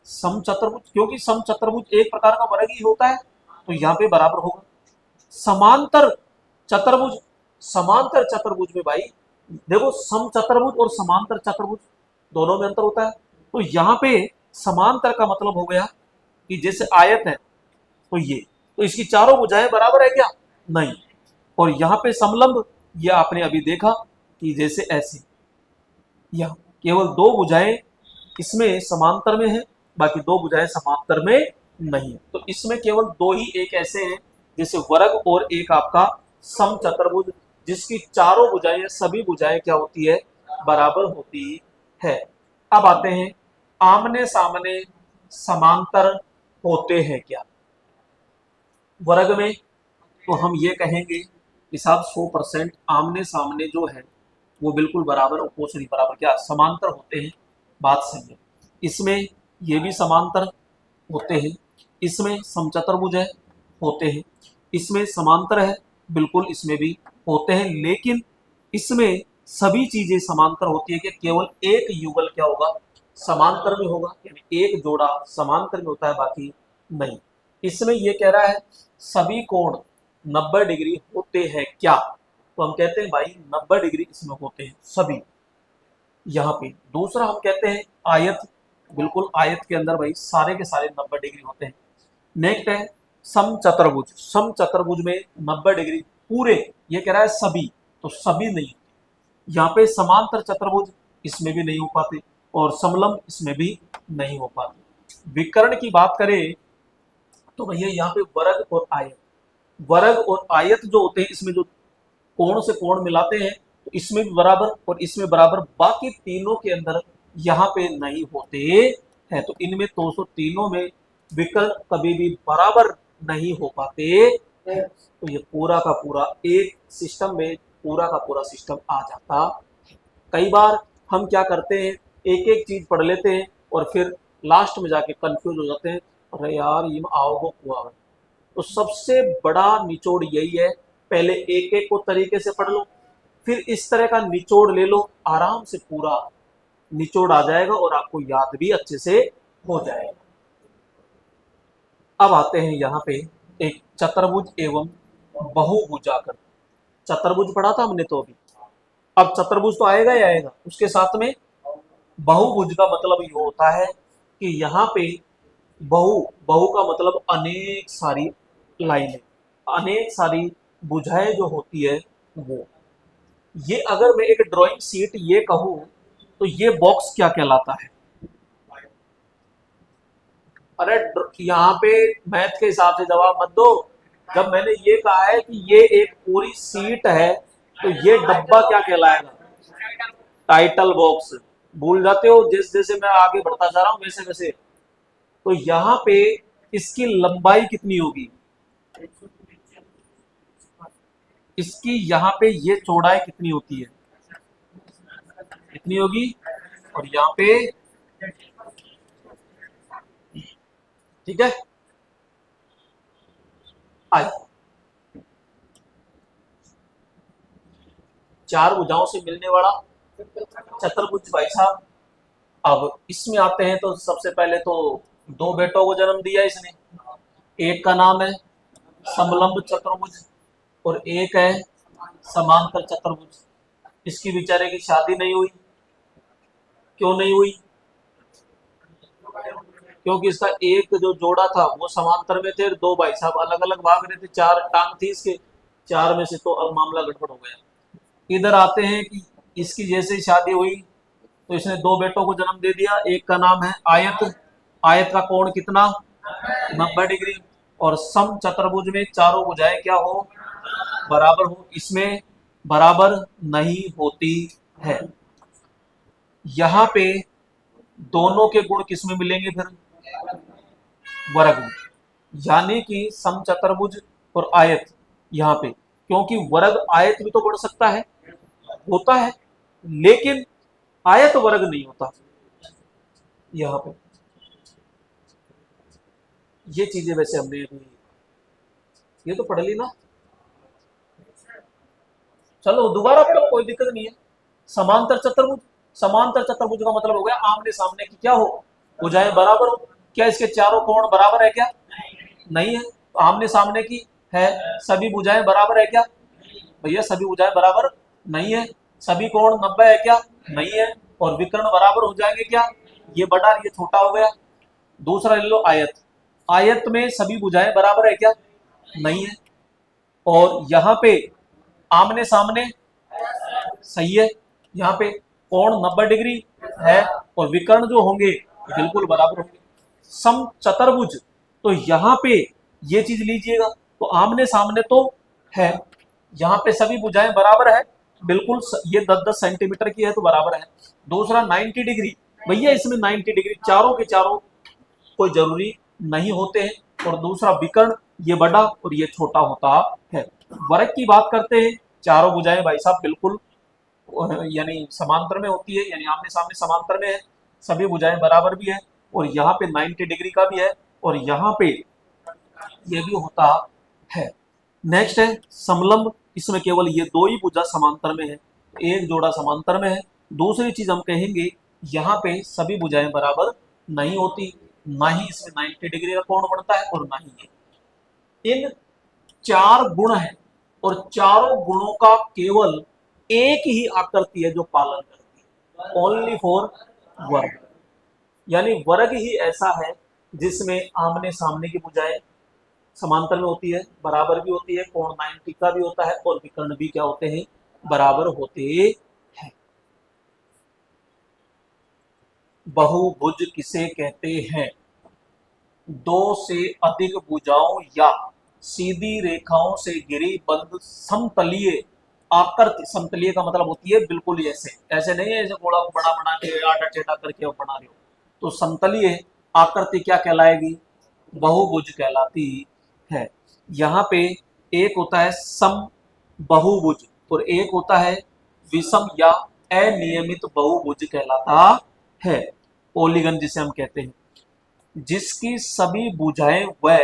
समचतुर्भुज, क्योंकि समचतुर्भुज एक प्रकार का वर्ग ही होता है, तो यहाँ पे बराबर होगा। समांतर चतुर्भुज, समांतर चतुर्भुज में भाई देखो समचतुर्भुज और समांतर चतुर्भुज दोनों में अंतर होता है। तो यहाँ पे समांतर का मतलब हो गया कि जैसे आयत है तो ये, तो इसकी चारों भुजाएं बराबर है क्या, नहीं। और यहाँ पे समलंब, ये आपने अभी देखा कि जैसे ऐसे, यह केवल दो भुजाएं इसमें समांतर में है, बाकी दो भुजाएं समांतर में नहीं है। तो इसमें केवल दो ही एक ऐसे हैं जैसे वर्ग और एक आपका समचतुर्भुज, जिसकी चारों भुजाएं, सभी भुजाएं क्या होती है, बराबर होती है। अब आते हैं आमने सामने समांतर होते हैं क्या। वर्ग में तो हम ये कहेंगे कि साहब 100% आमने सामने जो है वो बिल्कुल बराबर, अपोजिट बराबर क्या समांतर होते हैं, बात सही है। इसमें ये भी समांतर होते हैं, इसमें समचतुर्भुज है होते हैं, इसमें समांतर है बिल्कुल, इसमें भी होते हैं। लेकिन इसमें सभी चीजें समांतर होती है कि केवल एक युगल क्या होगा, समांतर में होगा, यानी एक जोड़ा समांतर में होता है, बाकी नहीं। इसमें ये कह रहा है सभी कोण 90 डिग्री होते हैं क्या, तो हम कहते हैं भाई 90 डिग्री इसमें होते हैं सभी, यहाँ पे। दूसरा हम कहते हैं आयत, बिल्कुल आयत के अंदर भाई सारे के सारे 90 डिग्री होते हैं। नेक्स्ट है समचतुर्भुज, समचतुर्भुज में 90 डिग्री पूरे, ये कह रहा है सभी, तो सभी नहीं होते। यहाँ पे समांतर चतुर्भुज इसमें भी नहीं हो पाते और समलंब इसमें भी नहीं हो पाते। विकर्ण की बात करें तो भैया यहाँ पे वर्ग और आयत, वर्ग और आयत जो होते हैं इसमें जो कोण से कोण मिलाते हैं तो इसमें भी बराबर और इसमें बराबर, बाकी तीनों के अंदर यहाँ पे नहीं होते हैं। तो इनमें तो तीनों में विकर्ण कभी भी बराबर नहीं हो पाते हैं। तो ये पूरा का पूरा एक सिस्टम में पूरा का पूरा सिस्टम आ जाता है। कई बार हम क्या करते हैं, एक एक चीज पढ़ लेते हैं और फिर लास्ट में जाके कंफ्यूज हो जाते हैं, अरे यार ये आओ हुआ है। तो सबसे बड़ा निचोड़ यही है, पहले एक एक को तरीके से पढ़ लो, फिर इस तरह का निचोड़ ले लो, आराम से पूरा निचोड़ आ जाएगा और आपको याद भी अच्छे से हो जाएगा। अब आते हैं यहाँ पे एक चतुर्भुज एवं बहुभुजाकर। चतुर्भुज पढ़ा था हमने तो अभी, अब चतुर्भुज तो आएगा ही आएगा, उसके साथ में बहुभुज का मतलब ये होता है कि यहाँ पे बहु, बहु का मतलब अनेक सारी लाइनें, अनेक सारी भुजाएं जो होती है वो। ये अगर मैं एक ड्राइंग शीट ये कहूं तो ये बॉक्स क्या कहलाता है, अरे यहाँ पे मैथ के हिसाब से जवाब मत दो। जब मैंने ये कहा है कि ये एक पूरी सीट है तो ये डब्बा क्या कहलाएगा, टाइटल बॉक्स। भूल जाते हो जैसे जैसे मैं आगे बढ़ता जा रहा हूं वैसे वैसे। तो यहाँ पे इसकी लंबाई कितनी होगी, इसकी यहाँ पे ये चौड़ाई कितनी होती है, कितनी होगी, और यहाँ पे, ठीक है। आइए चार भुजाओं से मिलने वाला चतुर्भुज भाई साहब। अब इसमें आते हैं तो सबसे पहले तो दो बेटों को जन्म दिया इसने, एक का नाम है समलंब चतुर्भुज और एक है समांतर चतुर्भुज। इसकी बेचारे की शादी नहीं हुई, क्यों नहीं हुई, क्योंकि इसका एक जो जोड़ा था वो समांतर में थे, दो भाई साहब अलग अलग भाग रहे थे, चार टांग थी इसके, चार में से तो अब मामला गड़बड़ हो गया। इधर आते हैं कि इसकी जैसे ही शादी हुई तो इसने दो बेटों को जन्म दे दिया, एक का नाम है आयत, आयत का कोण कितना 90 डिग्री। और सम चतुर्भुज में चारों भुजाएं क्या हो, बराबर हो, इसमें बराबर नहीं होती है। यहाँ पे दोनों के गुण किसमें मिलेंगे फिर, वर्ग में। यानी कि समचतुर्भुज और आयत यहाँ पे, क्योंकि वर्ग आयत भी तो बढ़ सकता है, होता है, लेकिन आयत वर्ग नहीं होता। यहाँ पे ये चीजें वैसे हमने अभी ये तो पढ़ ली ना, चलो दोबारा पढ़ो, कोई दिक्कत नहीं है। समांतर चतुर्भुज, समांतर चतुर्भुज का मतलब हो गया आमने सामने की क्या हो, भुजाएं बराबर हो। क्या इसके चारों कोण बराबर है क्या, नहीं है। तो आमने सामने की है, सभी भुजाएं बराबर है क्या, भैया सभी भुजाएं बराबर नहीं है। सभी कोण 90 है क्या, नहीं है। और विकर्ण बराबर हो जाएंगे क्या, ये बड़ा और ये छोटा हो गया। दूसरा ले लो आयत, आयत में सभी भुजाएं बराबर है क्या, नहीं है। और यहाँ पे आमने सामने सही है, यहाँ पे कोण 90 डिग्री है और विकर्ण जो होंगे बिल्कुल बराबर होंगे। सम चतुर्भुज, तो यहाँ पे ये चीज लीजिएगा, तो आमने सामने तो है, यहाँ पे सभी भुजाएं बराबर है, बिल्कुल ये 10-10 सेंटीमीटर की है तो बराबर है। दूसरा 90 डिग्री, भैया इसमें 90 डिग्री चारों के चारों कोई जरूरी नहीं होते हैं। और दूसरा विकर्ण, ये बड़ा और ये छोटा होता है। वर्ग की बात करते हैं, चारों भुजाएं भाई साहब बिल्कुल यानी समांतर में होती है, यानी आमने सामने समांतर में है, सभी भुजाएं बराबर भी है। और यहाँ पे 90 डिग्री का भी है और यहाँ पे ये भी होता है। नेक्स्ट है समलंब, इसमें केवल ये दो ही भुजा समांतर में है, एक जोड़ा समांतर में है। दूसरी चीज हम कहेंगे, यहाँ पे सभी भुजाएं बराबर नहीं होती, ना ही इसमें 90 डिग्री का कोण बनता है और ना ही ये। इन चार गुण हैं और चारों गुणों का केवल एक ही आकृति है जो पालन करती है, ओनली फॉर वर्ग। यानी वर्ग ही ऐसा है जिसमें आमने सामने की भुजाएं समांतर में होती है, बराबर भी होती है, कोण 90 का भी होता है और विकर्ण भी क्या होते हैं, बराबर होते हैं। बहुभुज किसे कहते हैं, दो से अधिक भुजाओं या सीधी रेखाओं से घिरी बंद समतलीय आकृति। समतलीय का मतलब होती है बिल्कुल ऐसे, ऐसे नहीं है ऐसे गोला बड़ा बना के आटा टेढ़ा करके बना रहे हो। तो समतलीय आकृति क्या कहलाएगी, बहुभुज कहलाती है। यहाँ पे एक होता है सम बहुभुज और एक होता है विषम या अनियमित बहुभुज कहलाता है। पॉलीगन जिसे हम कहते हैं, जिसकी सभी भुजाएं व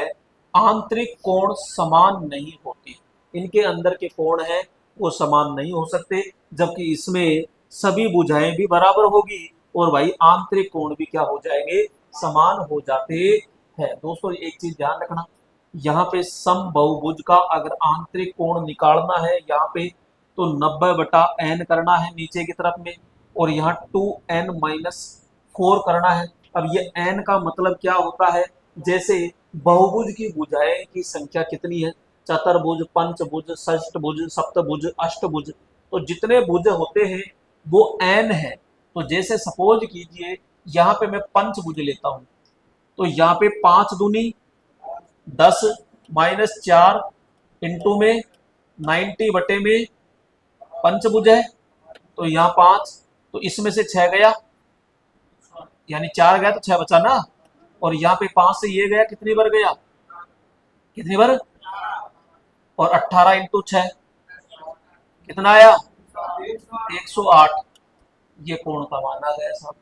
आंतरिक कोण समान नहीं होती। इनके अंदर के कोण हैं वो समान नहीं हो सकते, जबकि इसमें सभी भुजाएं भी बराबर होगी और भाई आंतरिक कोण भी क्या हो जाएंगे, समान हो जाते हैं। दोस्तों एक चीज ध्यान रखना, यहाँ पे सम बहुभुज का अगर आंतरिक कोण निकालना है यहाँ पे, तो 90/n करना है नीचे की तरफ में, और यहाँ 2n-4 करना है। अब ये n का मतलब क्या होता है, जैसे बहुभुज की भुजाएं की संख्या कितनी है, चतुर्भुज, पंचभुज, षष्ठभुज, सप्तभुज, अष्टभुज, तो जितने भुज होते हैं वो n है। तो जैसे सपोज कीजिए यहाँ पे मैं पंचभुज लेता हूं, तो यहाँ पे 5 दूनी 10 -4 इंटू में 90 बटे में पंचभुज है, तो यहाँ 5, तो इसमें से 6 गया, यानी 4 गया तो 6 बचा ना, और यहाँ पे 5 से ये गया, कितनी बार गया, कितनी बार, और 18 इंटू 6 कितना आया, 108। ये कोण का मान आ गया साहब।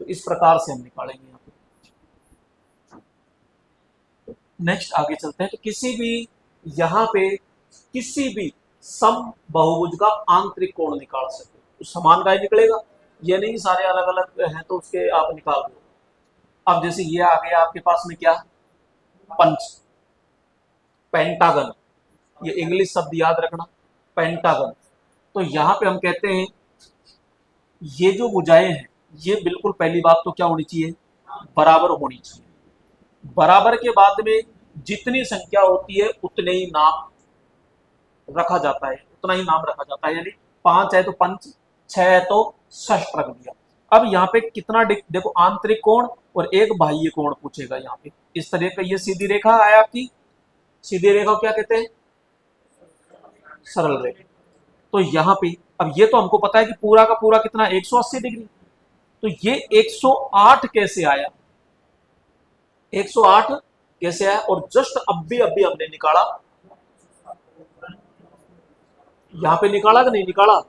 तो इस प्रकार से हम निकालेंगे यहाँ पे। नेक्स्ट आगे चलते हैं, तो किसी भी यहाँ पे किसी भी सम बहुभुज का आंतरिक कोण निकाल सकते हो, तो समान का ही निकलेगा, ये नहीं सारे अलग अलग हैं तो उसके आप निकाल दो। अब जैसे ये आ गया आपके पास में क्या, पंच, पेंटागन, ये इंग्लिश शब्द याद रखना, पेंटागन। तो यहाँ पे हम कहते हैं ये जो भुजाएं हैं ये बिल्कुल पहली बात तो क्या होनी चाहिए, बराबर होनी चाहिए। बराबर के बाद में जितनी संख्या होती है उतने ही नाम रखा जाता है, उतना ही नाम रखा जाता है। यानी 5 है तो पंच, 6 है तो षष्ठ रख दिया। अब यहाँ पे कितना देखो, आंतरिक कोण और एक बाह्य कोण पूछेगा यहाँ पे, इस तरह का ये सीधी रेखा है आपकी, सीधी रेखा को क्या कहते हैं? सरल रेखा। तो यहाँ पे अब ये तो हमको पता है कि पूरा का पूरा कितना 180 डिग्री, तो ये 108 कैसे आया, 108 कैसे आया? और जस्ट अभी अभी हमने निकाला, यहां पे निकाला कि नहीं निकाला,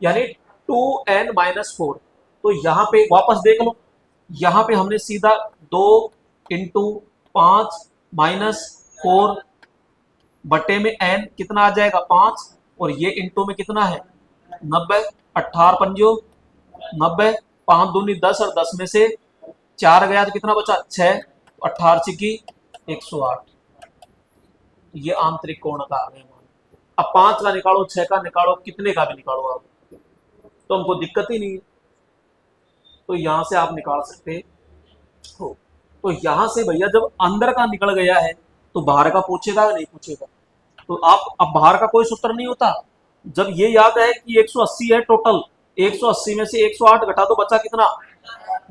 यानी 2n-4। तो यहां पे वापस देख लो, यहां पे हमने सीधा 2 इंटू 5 माइनस 4 बटे में n कितना आ जाएगा 5, और ये इंटू में कितना है 90, 18 पंजो 90, 5 दूनी 10 और 10 में से 4 गया तो कितना बचा 6, 18 चिकी 108। ये आंतरिक कोण का आ गया। अब 5 का निकालो, 6 का निकालो, कितने का भी निकालो आप, तो हमको दिक्कत ही नहीं है, तो यहां से आप निकाल सकते हो। तो यहां से भैया जब अंदर का निकल गया है तो बाहर का पूछेगा या नहीं पूछेगा? तो आप अब बाहर का कोई सूत्र नहीं होता। जब ये याद है कि 180 है टोटल, 180 में से 108 घटा तो बचा कितना,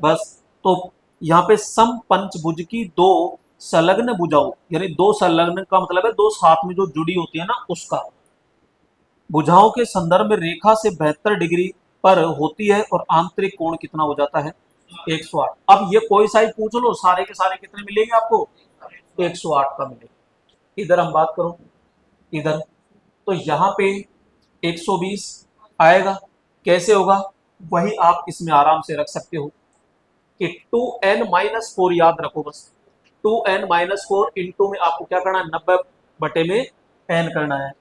बस। तो यहाँ पे सम पंचभुज की दो संलग्न भुजाओं, यानी दो संलग्न का मतलब है दो साथ में जो जुड़ी होती है ना, उसका भुजाओं के संदर्भ में रेखा से 72 डिग्री पर होती है और आंतरिक कोण कितना हो जाता है 108। अब ये कोई सा ही पूछ लो, सारे के सारे कितने मिलेंगे आपको 108 का मिलेगा। इधर हम बात करो, इधर तो यहाँ पे 120 आएगा, कैसे होगा वही आप इसमें आराम से रख सकते हो कि 2n-4 याद रखो बस, 2n-4 इंटू में आपको क्या करना है 90 बटे में n करना है।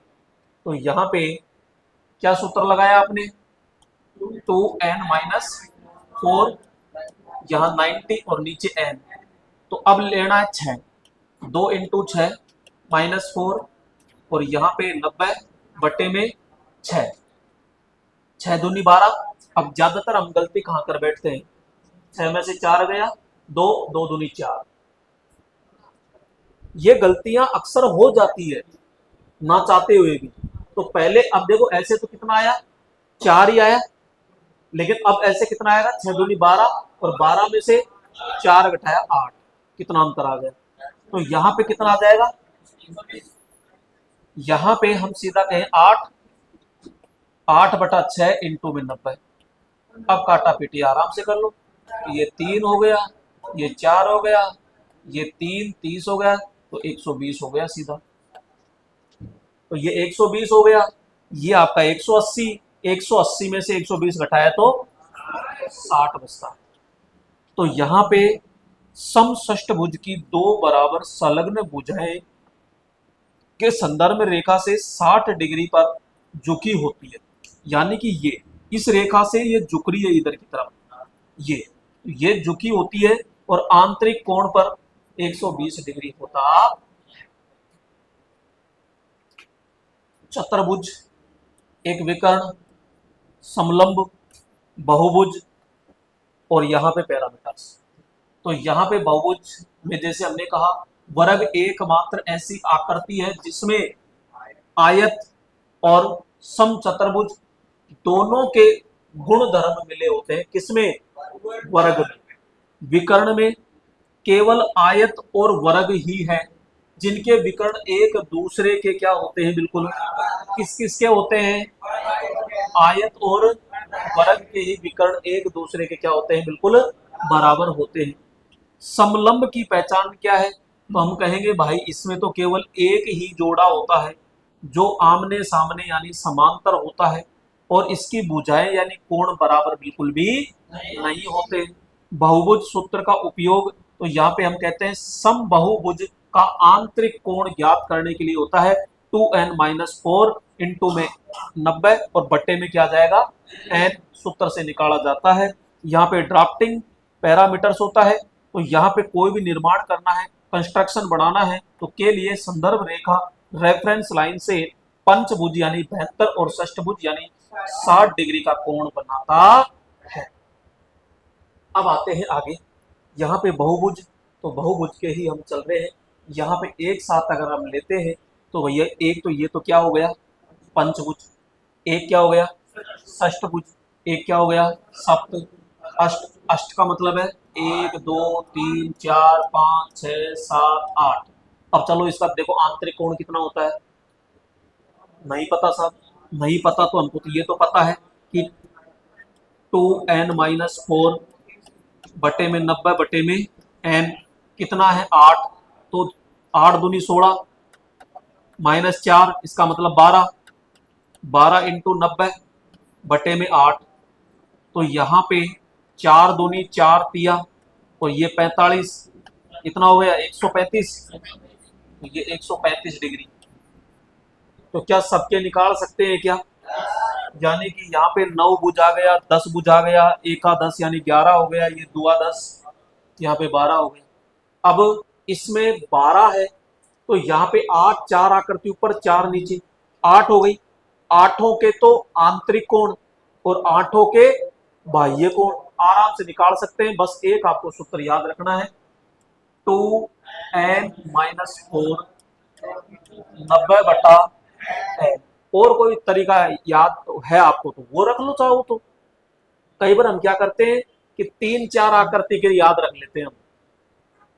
तो यहाँ पे क्या सूत्र लगाया आपने 2n-4, यहाँ 90 और नीचे n, तो अब लेना है 6, 2 इंटू 6 -4 और यहाँ पे 90 बटे में 6, 6 दूनी 12। अब ज्यादातर हम गलती कहाँ कर बैठते हैं, 6 में से 4 गया 2, 2 दूनी 4, ये गलतियां अक्सर हो जाती है ना चाहते हुए भी। तो पहले अब देखो ऐसे तो कितना आया 4 ही आया, लेकिन अब ऐसे कितना आएगा 6 दूनी 12 और 12 में से 4 घटाया 8, कितना अंतर आ गया। तो यहाँ पे कितना आ जाएगा, यहाँ पे हम सीधा कहें 8 बटा 6 इंटू में 90। अब काटा पीटी आराम से कर लो, ये 3 हो गया, ये 4 हो गया, ये 3 30 हो गया, तो 120 हो गया सीधा। तो ये 120 हो गया, ये आपका 180, 180 में से 120 घटाया तो 60 बचता। तो यहाँ पे समषष्ठभुज की दो बराबर संलग्न भुजाएं के संदर्भ में रेखा से 60 डिग्री पर झुकी होती है, यानी कि ये इस रेखा से ये झुक रही है इधर की तरफ, ये झुकी होती है और आंतरिक कोण पर 120 डिग्री होता है। चतुर्भुज, एक विकर्ण, समलंब, बहुभुज और यहाँ पे पैरामीटर्स। तो यहाँ पे बहुभुज में जैसे हमने कहा वर्ग एकमात्र ऐसी आकृति है जिसमें आयत और समचतुर्भुज दोनों के गुण धर्म मिले होते हैं। किसमें, वर्ग में। विकर्ण में केवल आयत और वर्ग ही है जिनके विकर्ण एक दूसरे के क्या होते हैं, बिल्कुल किस किस के होते हैं, आयत और वर्ग के ही विकर्ण एक दूसरे के क्या होते हैं, बिल्कुल बराबर होते हैं। समलंब की पहचान क्या है, तो हम कहेंगे भाई इसमें तो केवल एक ही जोड़ा होता है जो आमने सामने यानी समांतर होता है और इसकी भुजाएं यानी कोण बराबर बिल्कुल भी नहीं होते। बहुभुज सूत्र का उपयोग तो यहाँ पे हम कहते हैं समबाहुभुज का आंतरिक कोण ज्ञात करने के लिए होता है 2n-4 इंटू में 90 और बट्टे में क्या जाएगा n, सूत्र से निकाला जाता है। यहाँ पे ड्राफ्टिंग पैरामीटर्स होता है, तो यहाँ पे कोई भी निर्माण करना है, कंस्ट्रक्शन बनाना है तो के लिए संदर्भ रेखा रेफरेंस लाइन से पंचभुज यानी 72 और षष्ठभुज यानी 60 डिग्री का कोण बनाता है। अब आते हैं आगे, यहाँ पे बहुभुज, तो बहुभुज के ही हम चल रहे हैं। यहाँ पे एक साथ अगर हम लेते हैं तो भैया एक तो ये तो क्या हो गया पंचभुज, एक क्या हो गया षष्ठभुज, एक क्या हो गया सप्त, अष्ट, अष्ट का मतलब है 1 2 3 4 5 6 7 8। अब चलो इसका देखो आंतरिक कोण कितना होता है, नहीं पता साहब, नहीं पता तो हमको तो ये तो पता है कि 2n-4 बटे में 90 बटे में n कितना है 8, तो 8 दूनी 16 -4 इसका मतलब 12, 12 इंटू 90 बटे में 8, तो यहाँ पे 4 दूनी 4 तिया और ये 45, कितना हो गया 135, तो ये 135 डिग्री। तो क्या सबके निकाल सकते हैं क्या, यानी कि यहाँ पे 9 भुज आ गया, 10 भुज आ गया, 1 का 10 यानी 11 हो गया, ये 2 10, यहाँ पे 12 हो गया। अब इसमें 12 है तो यहाँ पे 8 4 आकृति ऊपर 4 नीचे, 8 हो गई, आठों के तो आंतरिक कोण और आठों के बाह्य कोण आराम से निकाल सकते हैं। बस एक आपको सूत्र याद रखना है, 2n-4 90/n। और कोई तरीका याद है आपको तो वो रख लो चाहो तो। कई बार हम क्या करते हैं कि 3 4 आकृति के याद रख लेते हैं,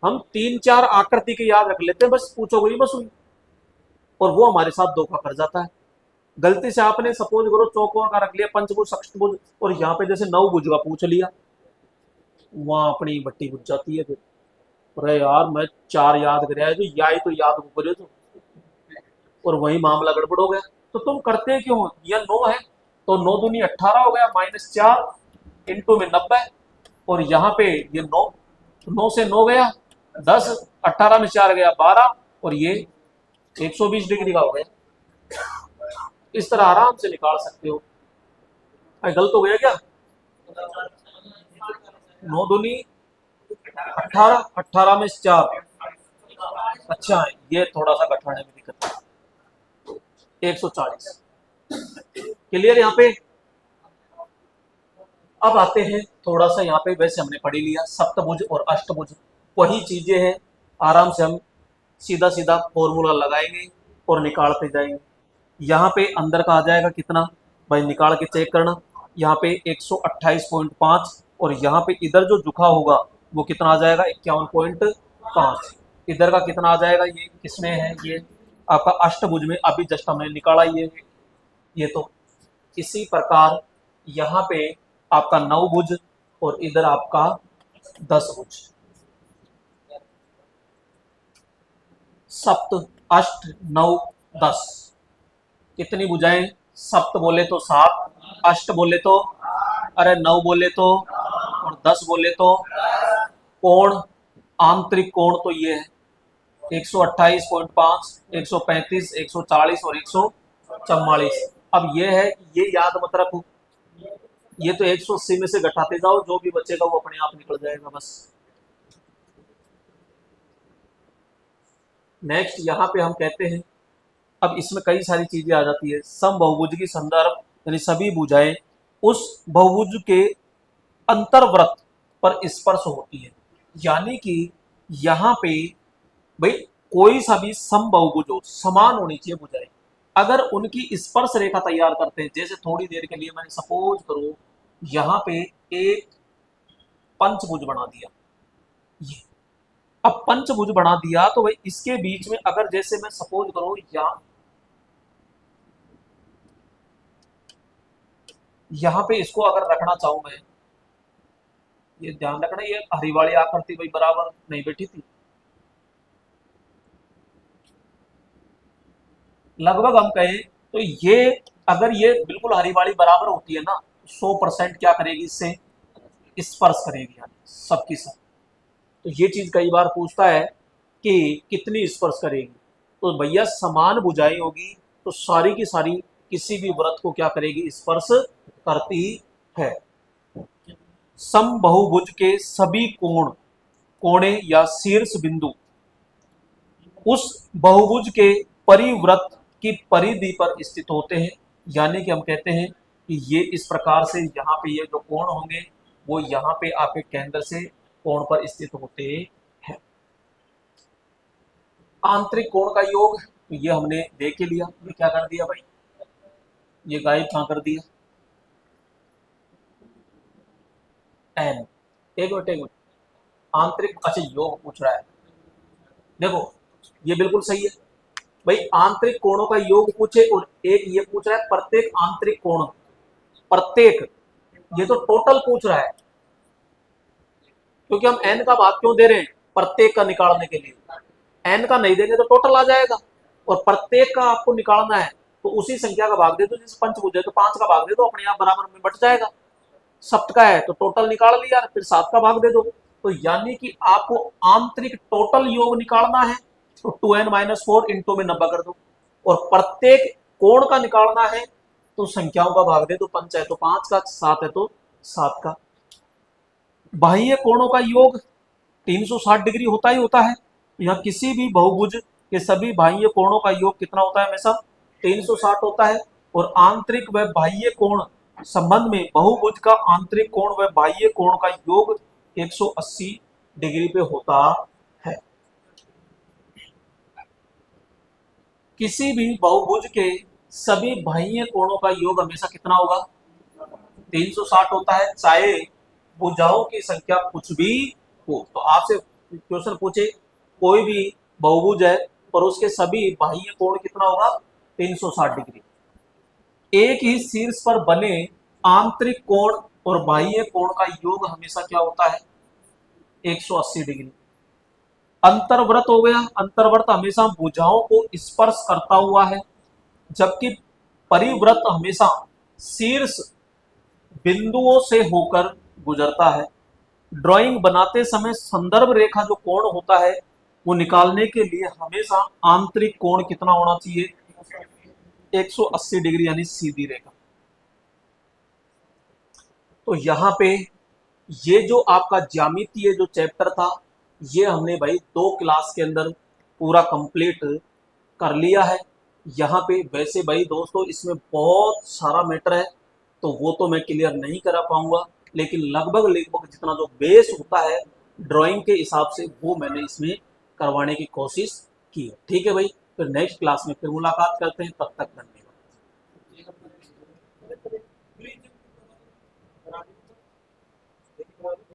हम 3 4 आकृति के याद रख लेते हैं, बस पूछोगे बस हुई, और वो हमारे साथ धोखा कर जाता है। गलती से आपने सपोज करो चौकोर का रख लिया, पंचभुज षष्ठभुज, और यहाँ पे जैसे 9 भुज का पूछ लिया, वहां अपनी बट्टी बुझ जाती है फिर। अरे यार मैं 4 याद कर तो या ही तो याद करे तो, और वही मामला गड़बड़ हो गया। तो तुम करते क्यों, यह 9 है तो 9 दूनी 18 हो गया, -4 इंटू में 90, और यहाँ पे ये 9, तो 9 से 9 गया 10, 18 में 4 गया 12, और ये 120 डिग्री का हो गया। इस तरह आराम से निकाल सकते हो। गलत हो गया क्या, 9 दूनी 18, 18 में 4, अच्छा ये थोड़ा सा घटाने में दिक्कत है, 140। क्लियर यहाँ पे। अब आते हैं थोड़ा सा यहाँ पे, वैसे हमने पढ़ी लिया सप्तभुज और अष्टभुज, वही चीजें हैं, आराम से हम सीधा सीधा फॉर्मूला लगाएंगे और निकालते जाएंगे। यहाँ पे अंदर का आ जाएगा कितना भाई, निकाल के चेक करना, यहाँ पे 128.5, और यहाँ पे इधर जो झुका होगा वो कितना आ जाएगा 51.5, इधर का कितना आ जाएगा, ये किसमें है, ये आपका अष्टभुज में, अभी जस्ट हमने निकाला ये तो। इसी प्रकार यहाँ पे आपका 9 भुज और इधर आपका 10 भुज, सप्त अष्ट 9 10, कितनी भुजाएं, सप्त बोले तो 7, अष्ट बोले तो, अरे 9 बोले तो, और 10 बोले तो। कोण, आंतरिक कोण तो ये है 128.5, 135, 140 और 144। अब ये है, ये याद मत रखो, ये तो 180 में से घटाते जाओ, जो भी बचेगा वो अपने आप निकल जाएगा बस। नेक्स्ट यहाँ पे हम कहते हैं, अब इसमें कई सारी चीजें आ जाती है, सम बहुभुज की संदर्भ यानी सभी भुजाएं उस बहुभुज के अंतर्वृत्त पर स्पर्श होती है, यानी कि यहाँ पे भाई कोई सा भी सम बहुभुज हो, समान होनी चाहिए भुजाएं, अगर उनकी स्पर्श रेखा तैयार करते हैं, जैसे थोड़ी देर के लिए मैंने सपोज करो यहाँ पे एक पंचभुज बना दिया, ये अब पंचभुज बना दिया तो भाई इसके बीच में अगर जैसे मैं सपोज करो यहाँ पे इसको अगर रखना चाहूं मैं, ये ध्यान रखना, ये हरी वाली आकृति भाई बराबर नहीं बैठी थी, लगभग हम कहें तो ये अगर ये बिल्कुल हरी वाली बराबर होती है ना, 100% क्या करेगी, इससे स्पर्श करेगी, यानी सबकी सब। तो ये चीज कई बार पूछता है कि कितनी स्पर्श करेगी, तो भैया समान भुजाएं होगी तो सारी की सारी किसी भी वृत्त को क्या करेगी, स्पर्श करती है। सम बहुभुज के सभी कोण, कोणे या शीर्ष बिंदु उस बहुभुज के परिवृत्त की परिधि पर स्थित होते हैं, यानी कि हम कहते हैं कि ये इस प्रकार से यहाँ पे ये जो कोण होंगे वो यहाँ पे आपके केंद्र से कोण पर स्थित होते हैं। आंतरिक कोण का योग, तो ये हमने देख के लिया, ये क्या कर दिया भाई, ये गायब कहाँ कर दिया, एन। एक मिनट एक मिनट, आंतरिक, अच्छा योग पूछ रहा है। देखो ये बिल्कुल सही है भाई, आंतरिक कोणों का योग पूछे और एक ये पूछ रहा है प्रत्येक आंतरिक कोण, प्रत्येक, ये तो टोटल पूछ रहा है, क्योंकि हम एन का भाग क्यों दे रहे हैं, प्रत्येक का निकालने के लिए। एन का नहीं देंगे तो टोटल आ जाएगा, और प्रत्येक का आपको निकालना है तो उसी संख्या का भाग दे दो, जैसे पंचभुज है तो 5 का भाग दे दो, अपने आप बराबर में बट जाएगा। सप्त का है तो टोटल निकाल लिया, फिर 7 का भाग दे दो। तो यानी कि आपको आंतरिक टोटल योग निकालना है, तो 2n-4 इंटू में 90 कर दो, और प्रत्येक कोण का निकालना है तो संख्याओं का भाग दे दो, 5 है तो 5 का, 7 है तो 7 का। बाह्य कोणों का योग 360 डिग्री होता ही होता है। यहाँ किसी भी बहुभुज के सभी बाह्य कोणों का योग कितना होता है, हमेशा 360 होता है। और आंतरिक व बाह्य कोण संबंध में बहुभुज का आंतरिक कोण व बाह्य कोण का योग 180 डिग्री पे होता है। किसी भी बहुभुज के सभी बाह्य कोणों का योग हमेशा कितना होगा, 360 होता है, चाहे भुजाओं की संख्या कुछ भी हो। तो आपसे क्वेश्चन पूछे कोई भी बहुभुज है और उसके सभी बाह्य कोण कितना होगा, 360 डिग्री। एक ही शीर्ष पर बने आंतरिक कोण और बाह्य कोण का योग हमेशा क्या होता है, 180 डिग्री। अंतर्वृत्त हो गया, अंतर्वृत्त हमेशा भुजाओं को स्पर्श करता हुआ है, जबकि परिवृत्त हमेशा शीर्ष बिंदुओं से होकर गुजरता है। ड्राइंग बनाते समय संदर्भ रेखा जो कोण होता है वो निकालने के लिए हमेशा आंतरिक कोण कितना होना चाहिए, 180 डिग्री, यानी सीधी रेखा। तो यहाँ पे ये जो आपका ज्यामितीय जो चैप्टर था, ये हमने भाई 2 क्लास के अंदर पूरा कंप्लीट कर लिया है। यहाँ पे वैसे भाई दोस्तों इसमें बहुत सारा मैटर है, तो वो तो मैं क्लियर नहीं करा पाऊंगा, लेकिन लगभग लगभग जितना जो बेस होता है ड्राइंग के हिसाब से वो मैंने इसमें करवाने की कोशिश की है। ठीक है भाई, फिर नेक्स्ट क्लास में फिर मुलाकात करते हैं, तब तक धन्यवाद।